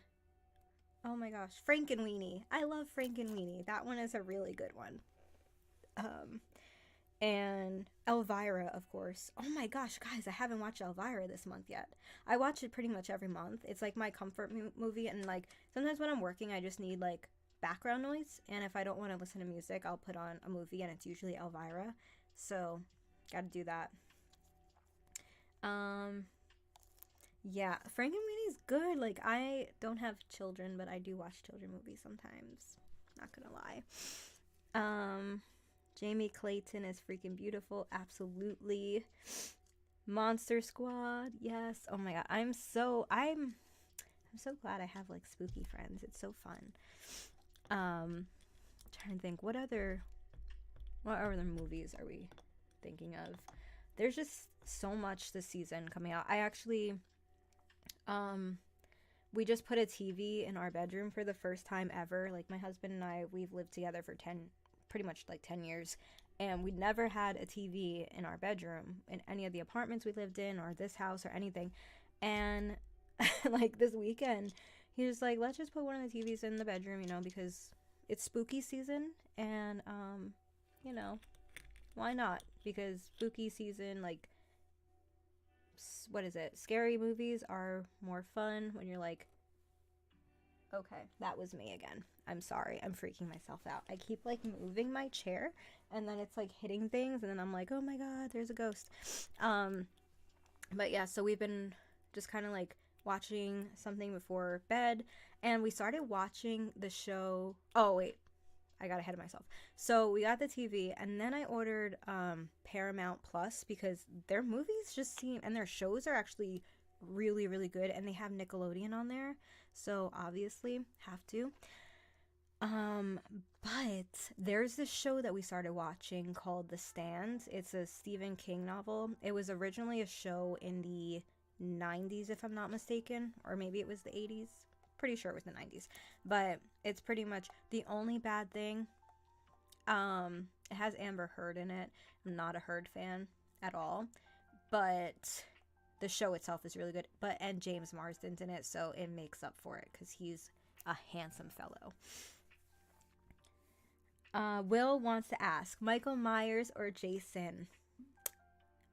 Oh my gosh, Frankenweenie. I love Frankenweenie. That one is a really good one. And Elvira, of course. Oh my gosh, guys, I haven't watched Elvira this month yet. I watch it pretty much every month. It's like my comfort movie, and like sometimes when I'm working, I just need like background noise, and if I don't want to listen to music, I'll put on a movie, and it's usually Elvira. So, gotta do that. Yeah, Frankenweenie's good. Like, I don't have children, but I do watch children movies sometimes. Not gonna lie. Jamie Clayton is freaking beautiful. Absolutely. Monster Squad. Yes. Oh my god. I'm so glad I have like spooky friends. It's so fun. Trying to think what other movies are we thinking of? There's just so much this season coming out. I actually we just put a TV in our bedroom for the first time ever. Like my husband and I, we've lived together for pretty much like 10 years, and we never had a TV in our bedroom in any of the apartments we lived in or this house or anything. And like this weekend, he was like, let's just put one of the TVs in the bedroom, you know, because it's spooky season, and you know, why not? Because spooky season, like, what is it? Scary movies are more fun when you're like, okay, that was me again. I'm sorry. I'm freaking myself out. I keep like moving my chair, and then it's like hitting things, and then I'm like, oh my god, there's a ghost. But yeah, so we've been just kind of like watching something before bed, and we started watching the show. Oh wait, I got ahead of myself. So we got the TV, and then I ordered Paramount Plus, because their movies just seem, and their shows are actually really, really good, and they have Nickelodeon on there, so obviously have to. But there's this show that we started watching called The Stand. It's a Stephen King novel. It was originally a show in the 90s, if I'm not mistaken, or maybe it was the 80s. Pretty sure it was the 90s. But it's pretty much the only bad thing. It has Amber Heard in it. I'm not a Heard fan at all, but the show itself is really good. And James Marsden's in it, so it makes up for it because he's a handsome fellow. Will wants to ask, Michael Myers or Jason?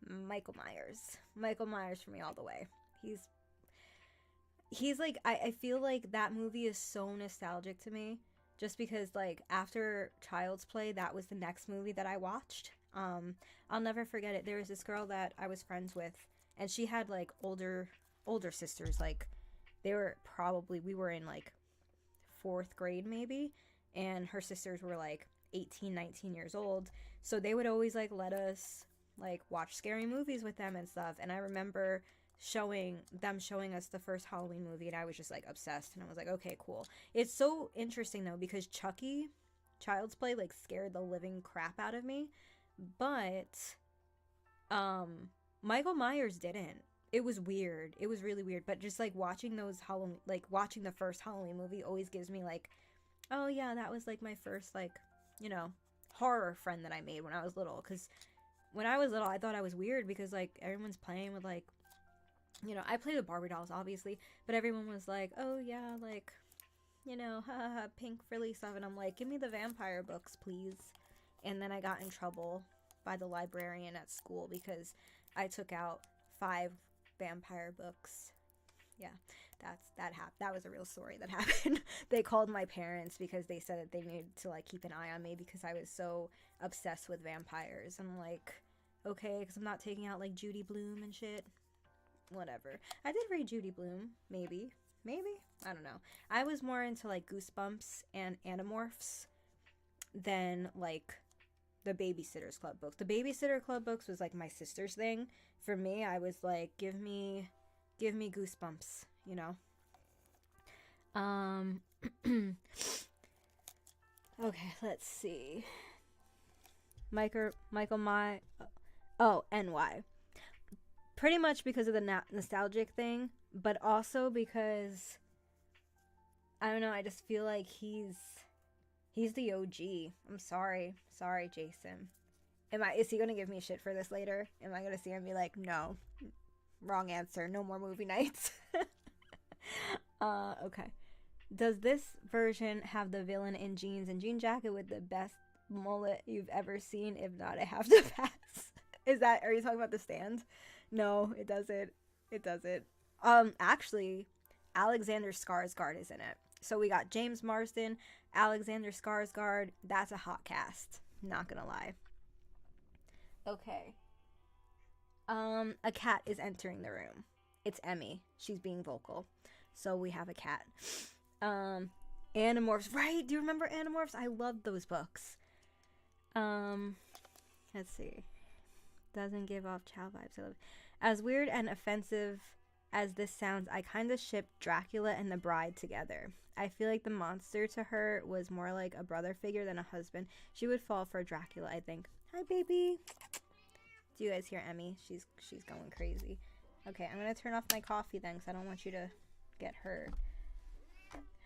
Michael Myers. Michael Myers for me all the way. He's like, I feel like that movie is so nostalgic to me, just because like after Child's Play, that was the next movie that I watched. I'll never forget it. There was this girl that I was friends with, and she had like older sisters. Like we were in like 4th grade maybe, and her sisters were like 18, 19 years old. So they would always like let us like watch scary movies with them and stuff. And I remember showing us the first Halloween movie, and I was just like obsessed, and I was like, okay, cool. It's so interesting though, because Chucky, Child's Play, like scared the living crap out of me, but Michael Myers didn't. It was weird. It was really weird. But just like watching watching the first Halloween movie always gives me like, oh yeah, that was like my first like, you know, horror friend that I made when I was little. Because when I was little, I thought I was weird because like everyone's playing with like, you know, I played with Barbie dolls obviously, but everyone was like, oh yeah, like, you know, pink frilly stuff, and I'm like, give me the vampire books, please. And then I got in trouble by the librarian at school because I took out 5 vampire books, Yeah, that was a real story that happened. They called my parents because they said that they needed to like keep an eye on me because I was so obsessed with vampires. I'm like, okay, because I'm not taking out like Judy Bloom and shit. Whatever. I did read Judy Bloom, maybe, I don't know. I was more into like Goosebumps and Animorphs than like the Babysitter's Club books. The Babysitter Club books was like my sister's thing. For me, I was like, give me Goosebumps, you know. Okay, let's see. Michael My. Oh, NY. Pretty much because of the nostalgic thing, but also because I don't know. I just feel like he's the OG. I'm sorry, Jason. Is he gonna give me shit for this later? Am I gonna see him and be like, no, wrong answer, no more movie nights? Okay. Does this version have the villain in jeans and jean jacket with the best mullet you've ever seen? If not, I have to pass. Are you talking about The Stand? No, it doesn't. Actually, Alexander Skarsgård is in it. So we got James Marsden, Alexander Skarsgård. That's a hot cast. Not gonna lie. Okay. A cat is entering the room. It's Emmy. She's being vocal. So we have a cat. Animorphs, right? Do you remember Animorphs? I loved those books. Let's see. Doesn't give off child vibes. As weird and offensive as this sounds, I kind of shipped Dracula and the Bride together. I feel like the monster to her was more like a brother figure than a husband. She would fall for Dracula, I think. Hi, baby. Do you guys hear Emmy? She's going crazy. Okay, I'm gonna turn off my coffee then, because I don't want you to get hurt.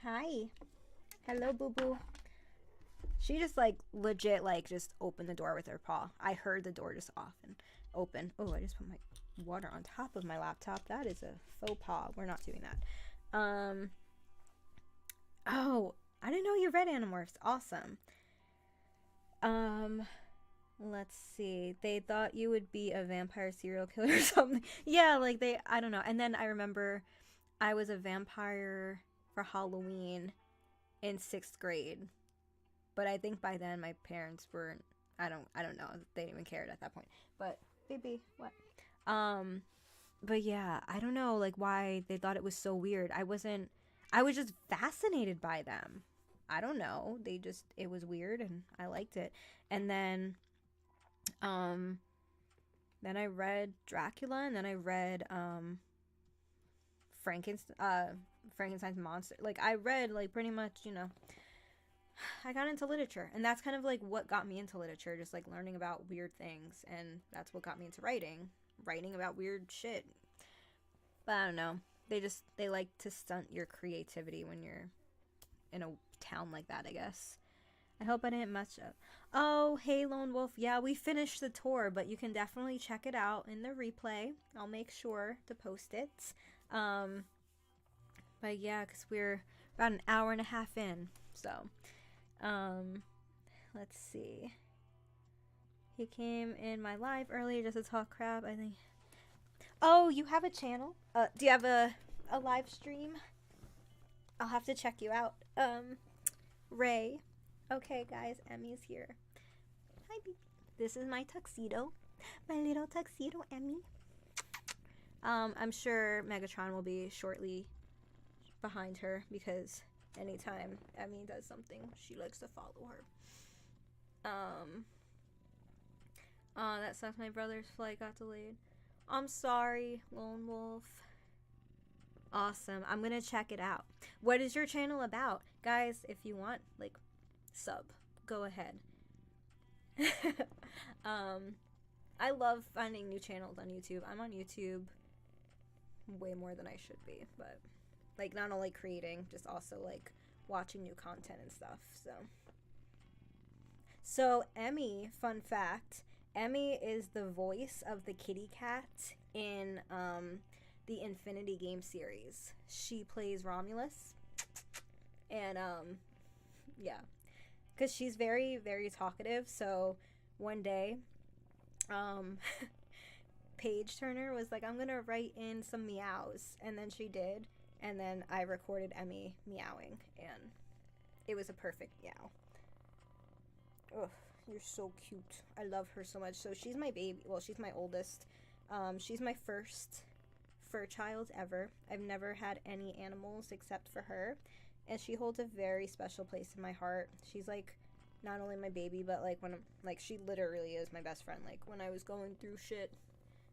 Hi. Hello, boo-boo. She just, like, legit, like, just opened the door with her paw. I heard the door just off and open. Oh, I just put my water on top of my laptop. That is a faux pas. We're not doing that. Oh, I didn't know you read Animorphs. Awesome. Let's see. They thought you would be a vampire serial killer or something. Yeah, like I don't know. And then I remember I was a vampire for Halloween in 6th grade. But I think by then my parents weren't, I don't know. They didn't even care at that point. But, baby, what? But yeah, I don't know, like, why they thought it was so weird. I was just fascinated by them. I don't know. It was weird and I liked it. And then I read Dracula, and then I read, Frankenstein's monster. Like, I read, like, pretty much, you know, I got into literature, and that's kind of like what got me into literature, just like learning about weird things, and that's what got me into writing about weird shit. But I don't know, they like to stunt your creativity when you're in a town like that, I guess. I hope I didn't mess up. Oh, hey Lone Wolf, yeah, we finished the tour, but you can definitely check it out in the replay. I'll make sure to post it. But yeah, because we're about an hour and a half in, so let's see. He came in my live earlier just to talk crap, I think. Oh, you have a channel? Do you have a live stream? I'll have to check you out. Ray. Okay, guys, Emmy's here. Hi, baby. This is my tuxedo. My little tuxedo, Emmy. I'm sure Megatron will be shortly behind her because anytime Emmy does something, she likes to follow her. That sucks. My brother's flight got delayed. I'm sorry, Lone Wolf. Awesome. I'm gonna check it out. What is your channel about? Guys, if you want, like, sub, go ahead. I love finding new channels on YouTube. I'm on YouTube way more than I should be, but, like, not only creating, just also, like, watching new content and stuff, so Emmy, fun fact, Emmy is the voice of the kitty cat in the Infinity Game series. She plays Romulus, and yeah, because she's very, very talkative. So one day, page turner was like, I'm gonna write in some meows, and then she did, and then I recorded Emmy meowing, and it was a perfect meow. Ugh, you're so cute. I love her so much. So she's my baby. Well, she's my oldest. She's my first fur child ever. I've never had any animals except for her, and she holds a very special place in my heart. She's like not only my baby, but like when I'm like, she literally is my best friend. Like when I was going through shit,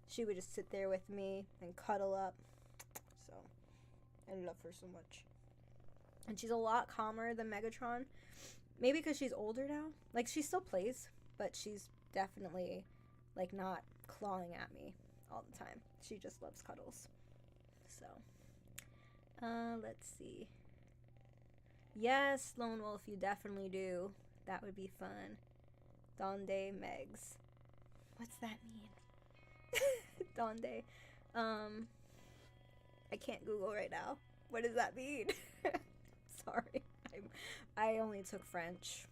she would just sit there with me and cuddle up. So I love her so much. And she's a lot calmer than Megatron. Maybe because she's older now. Like, she still plays, but she's definitely, like, not clawing at me all the time. She just loves cuddles. So, let's see. Yes, Lone Wolf, you definitely do. That would be fun. Donde Megs. What's that mean? Donde. I can't Google right now. What does that mean? Sorry. I only took French.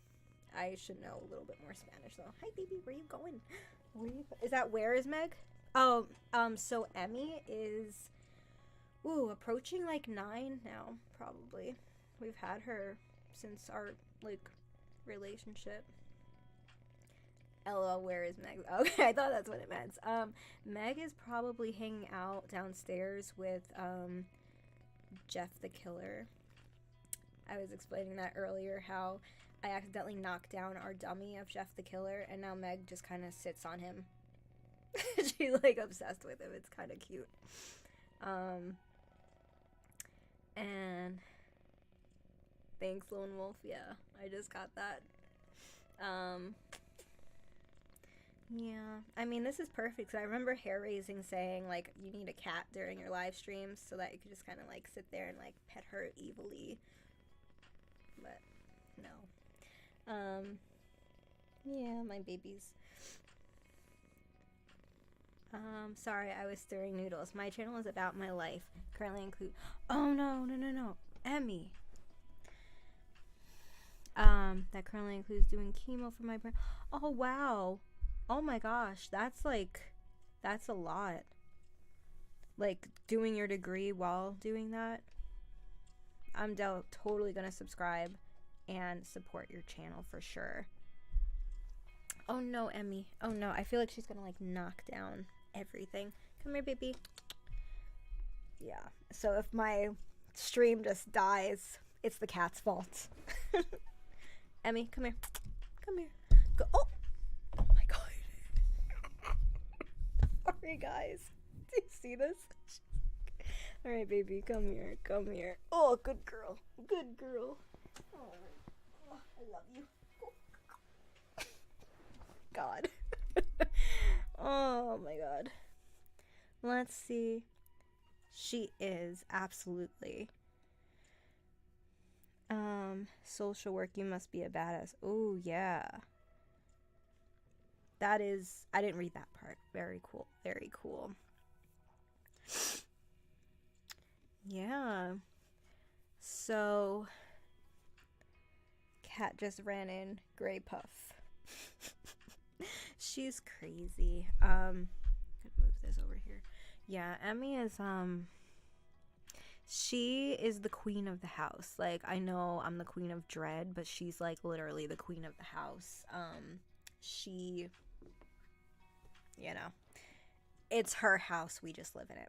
I should know a little bit more Spanish though. Hi baby, where you going? Is that where is Meg? Oh, so Emmy is approaching like 9 now, probably. We've had her since our like relationship. LOL, where is Meg? Okay, I thought that's what it meant. Meg is probably hanging out downstairs with Jeff the Killer. I was explaining that earlier, how I accidentally knocked down our dummy of Jeff the Killer, and now Meg just kind of sits on him. She's like obsessed with him. It's kind of cute. And thanks, Lone Wolf. Yeah, I just got that. Yeah, I mean, this is perfect because I remember Hair Raising saying, like, you need a cat during your live streams so that you could just kind of, like, sit there and, like, pet her evilly. But, no. Yeah, my babies. Sorry, I was stirring noodles. My channel is about my life. Currently include... Oh, no. Emmy. That currently includes doing chemo for my brain. Oh, wow. Oh my gosh, that's a lot. Like, doing your degree while doing that. I'm totally gonna subscribe and support your channel for sure. Oh no, Emmy. Oh no, I feel like she's gonna like knock down everything. Come here, baby. Yeah, so if my stream just dies, it's the cat's fault. Emmy, come here. Come here. Go. Oh my god. Sorry, guys. Do you see this? Alright, baby, come here. Come here. Oh, good girl. Good girl. Oh, I love you. Oh. God. Oh my god. Let's see. She is absolutely. Social work, you must be a badass. Oh, yeah. That is, I didn't read that part. Very cool. Very cool. Yeah. So, cat just ran in. Gray Puff. She's crazy. Move this over here. Yeah, Emmy is, she is the queen of the house. Like, I know I'm the queen of dread, but she's, like, literally the queen of the house. She, you know, it's her house. We just live in it.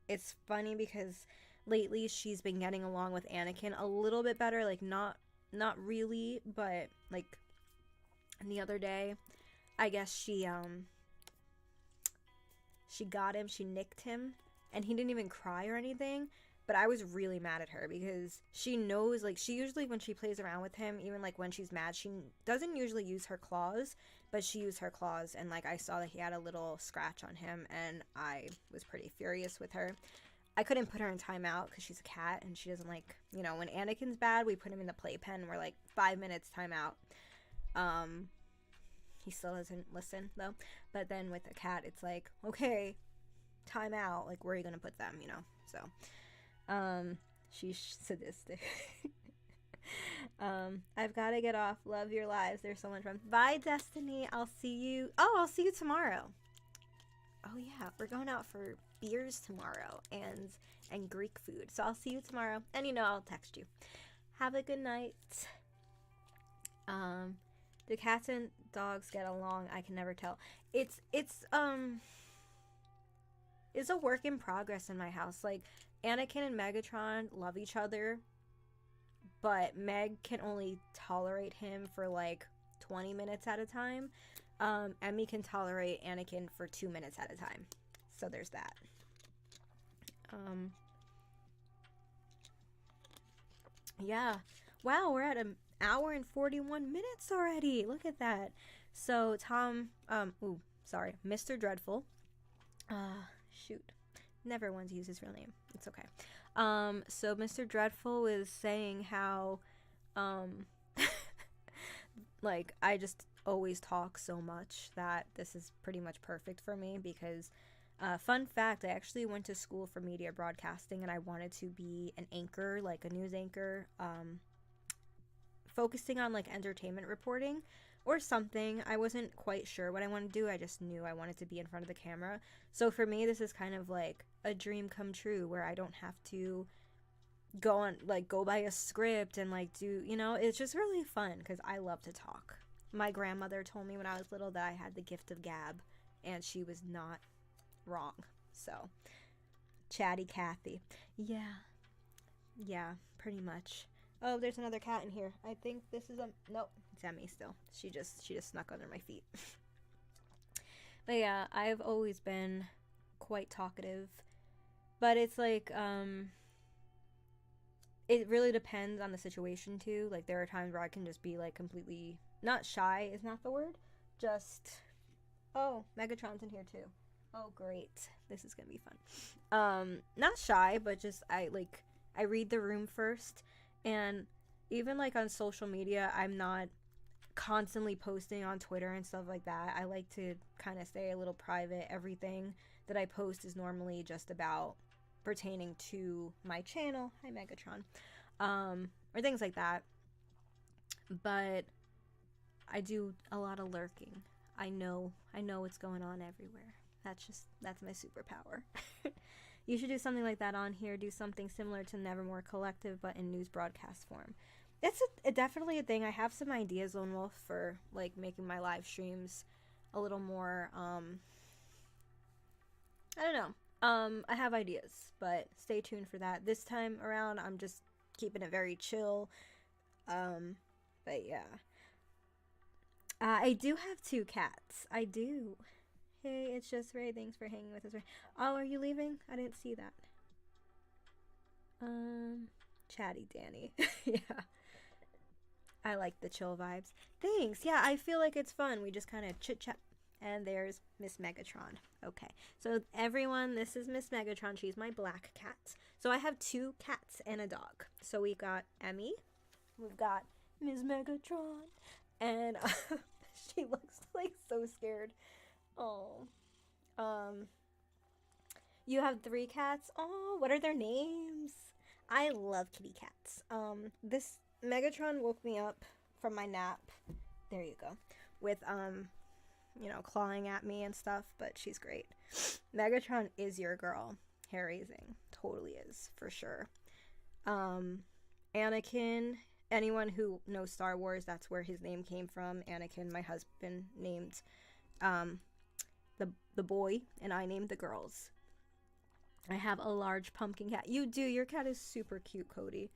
It's funny because lately she's been getting along with Anakin a little bit better. Like, not really, but, like, the other day, I guess she got him, she nicked him, and he didn't even cry or anything. But I was really mad at her because she knows, like, she usually, when she plays around with him, even, like, when she's mad, she doesn't usually use her claws, but she used her claws, and, like, I saw that he had a little scratch on him, and I was pretty furious with her. I couldn't put her in timeout because she's a cat, and she doesn't, like, you know, when Anakin's bad, we put him in the playpen, and we're, like, 5 minutes timeout. He still doesn't listen, though, but then with a cat, it's like, okay, timeout, like, where are you gonna put them, you know, so... She's sadistic. I've got to get off. Love your lives. There's so much fun. Bye, Destiny. I'll see you. Oh, I'll see you tomorrow. oh yeah, we're going out for beers tomorrow and Greek food. So I'll see you tomorrow. And I'll text you. Have a good night. Do cats and dogs get along? I can never tell. It's a work in progress in my house. Like, Anakin and Megatron love each other, but Meg can only tolerate him for like 20 minutes at a time. Emmy can tolerate Anakin for 2 minutes at a time. So there's that. Yeah. Wow, we're at an hour and 41 minutes already. Look at that. So Mr. Dreadful. Shoot. Never wanted to use his real name. It's okay. So Mr. Dreadful was saying how, like, I just always talk so much that this is pretty much perfect for me because, fun fact, I actually went to school for media broadcasting and I wanted to be an anchor, like a news anchor, focusing on like entertainment reporting or something. I wasn't quite sure what I wanted to do. I just knew I wanted to be in front of the camera. So for me, this is kind of like a dream come true where I don't have to go by a script and like do, it's just really fun because I love to talk. My grandmother told me when I was little that I had the gift of gab, and she was not wrong. So, chatty Kathy. Yeah, pretty much. Oh, there's another cat in here. I think this is nope, it's Emmy still. She just snuck under my feet. But yeah, I've always been quite talkative. But it's like, it really depends on the situation too. Like, there are times where I can just be like completely, not shy is not the word, just, oh, Megatron's in here too. Oh, great. This is gonna be fun. Not shy, but just, I read the room first. And even like on social media, I'm not constantly posting on Twitter and stuff like that. I like to kind of stay a little private. Everything that I post is normally just about pertaining to my channel. Hi, Megatron. Or things like that. But I do a lot of lurking. I know what's going on everywhere. That's my superpower. You should do something like that on here. Do something similar to Nevermore Collective, but in news broadcast form. That's definitely a thing. I have some ideas, Lone Wolf, for like making my live streams a little more. I don't know. I have ideas, but stay tuned for that. This time around, I'm just keeping it very chill. But yeah. I do have 2 cats. I do. Hey, it's just Ray. Thanks for hanging with us, Ray. Oh, are you leaving? I didn't see that. Chatty Danny. Yeah. I like the chill vibes. Thanks. Yeah, I feel like it's fun. We just kind of chit-chat. And there's Miss Megatron. Okay. So, everyone, this is Miss Megatron. She's my black cat. So, I have 2 cats and a dog. So, we got Emmy. We've got Miss Megatron. And she looks like so scared. Oh. You have 3 cats? Oh, what are their names? I love kitty cats. This Megatron woke me up from my nap. There you go. With, clawing at me and stuff, but she's great. Megatron is your girl. Hair raising. Totally is, for sure. Anakin, anyone who knows Star Wars, that's where his name came from. Anakin, my husband, named, the boy, and I named the girls. I have a large pumpkin cat. You do. Your cat is super cute, Cody.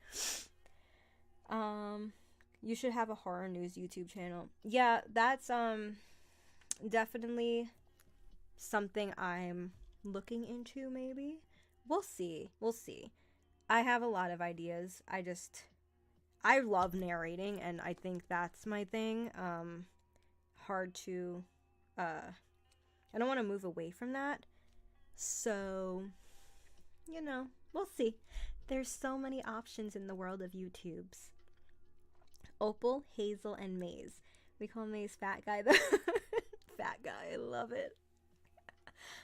You should have a horror news YouTube channel. Yeah, that's definitely something I'm looking into, maybe. We'll see. I have a lot of ideas. I love narrating, and I think that's my thing. Hard to I don't want to move away from that. So, we'll see. There's so many options in the world of YouTubes. Opal, Hazel, and Maze. We call Maze Fat Guy, though. Fat Guy, I love it.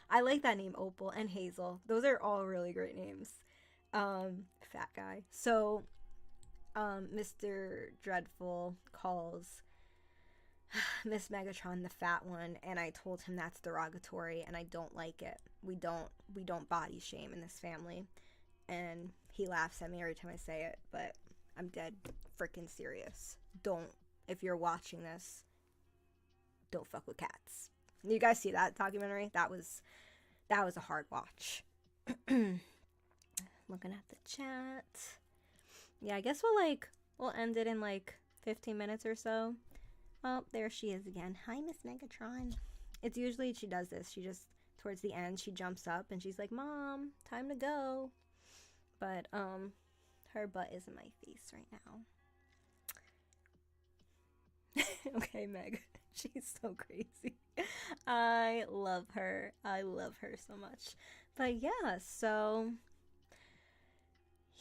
I like that name, Opal and Hazel. Those are all really great names. Fat Guy. So, Mr. Dreadful calls Miss Megatron, the fat one, and I told him that's derogatory and I don't like it. We don't body shame in this family. And he laughs at me every time I say it, but I'm dead freaking serious. Don't, if you're watching this, don't fuck with cats. You guys see that documentary? That was a hard watch. Looking at the chat. Yeah, I guess we'll end it in like 15 minutes or so. Oh, there she is again. Hi, Miss Megatron. It's usually she does this. She just, towards the end, she jumps up and she's like, Mom, time to go. But, her butt is in my face right now. Okay, Meg. She's so crazy. I love her. I love her so much. But yeah, so...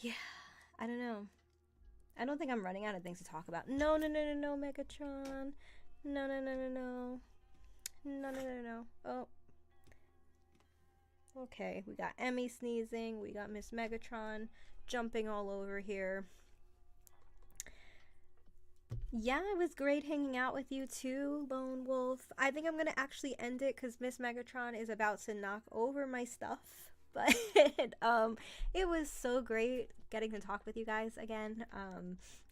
yeah, I don't know. I don't think I'm running out of things to talk about. No, Megatron. No. No. Oh. Okay, we got Emmy sneezing. We got Miss Megatron jumping all over here. Yeah, it was great hanging out with you too, Lone Wolf. I think I'm going to actually end it because Miss Megatron is about to knock over my stuff. But it was so great getting to talk with you guys again.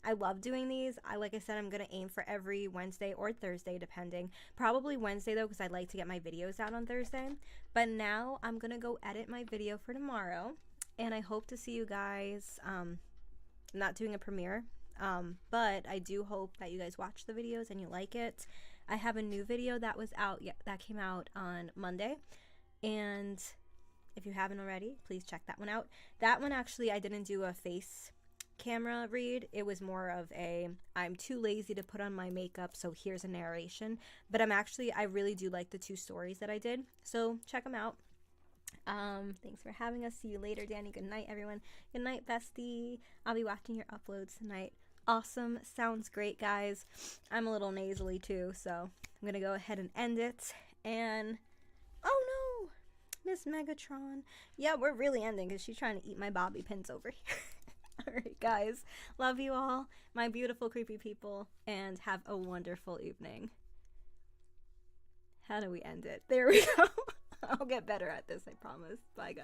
I love doing these. Like I said, I'm going to aim for every Wednesday or Thursday, depending. Probably Wednesday, though, because I like to get my videos out on Thursday. But now I'm going to go edit my video for tomorrow. And I hope to see you guys. I'm not doing a premiere. But I do hope that you guys watch the videos and you like it. I have a new video that was out. Yeah, that came out on Monday. And... if you haven't already, please check that one out. That one, actually, I didn't do a face camera read. It was more of a, I'm too lazy to put on my makeup, so here's a narration. But I really do like the 2 stories that I did. So check them out. Thanks for having us. See you later, Danny. Good night, everyone. Good night, bestie. I'll be watching your uploads tonight. Awesome. Sounds great, guys. I'm a little nasally, too, so I'm going to go ahead and end it. And, oh, no. Miss Megatron. Yeah, we're really ending because she's trying to eat my bobby pins over here. Alright, guys. Love you all, my beautiful, creepy people, and have a wonderful evening. How do we end it? There we go. I'll get better at this, I promise. Bye, guys.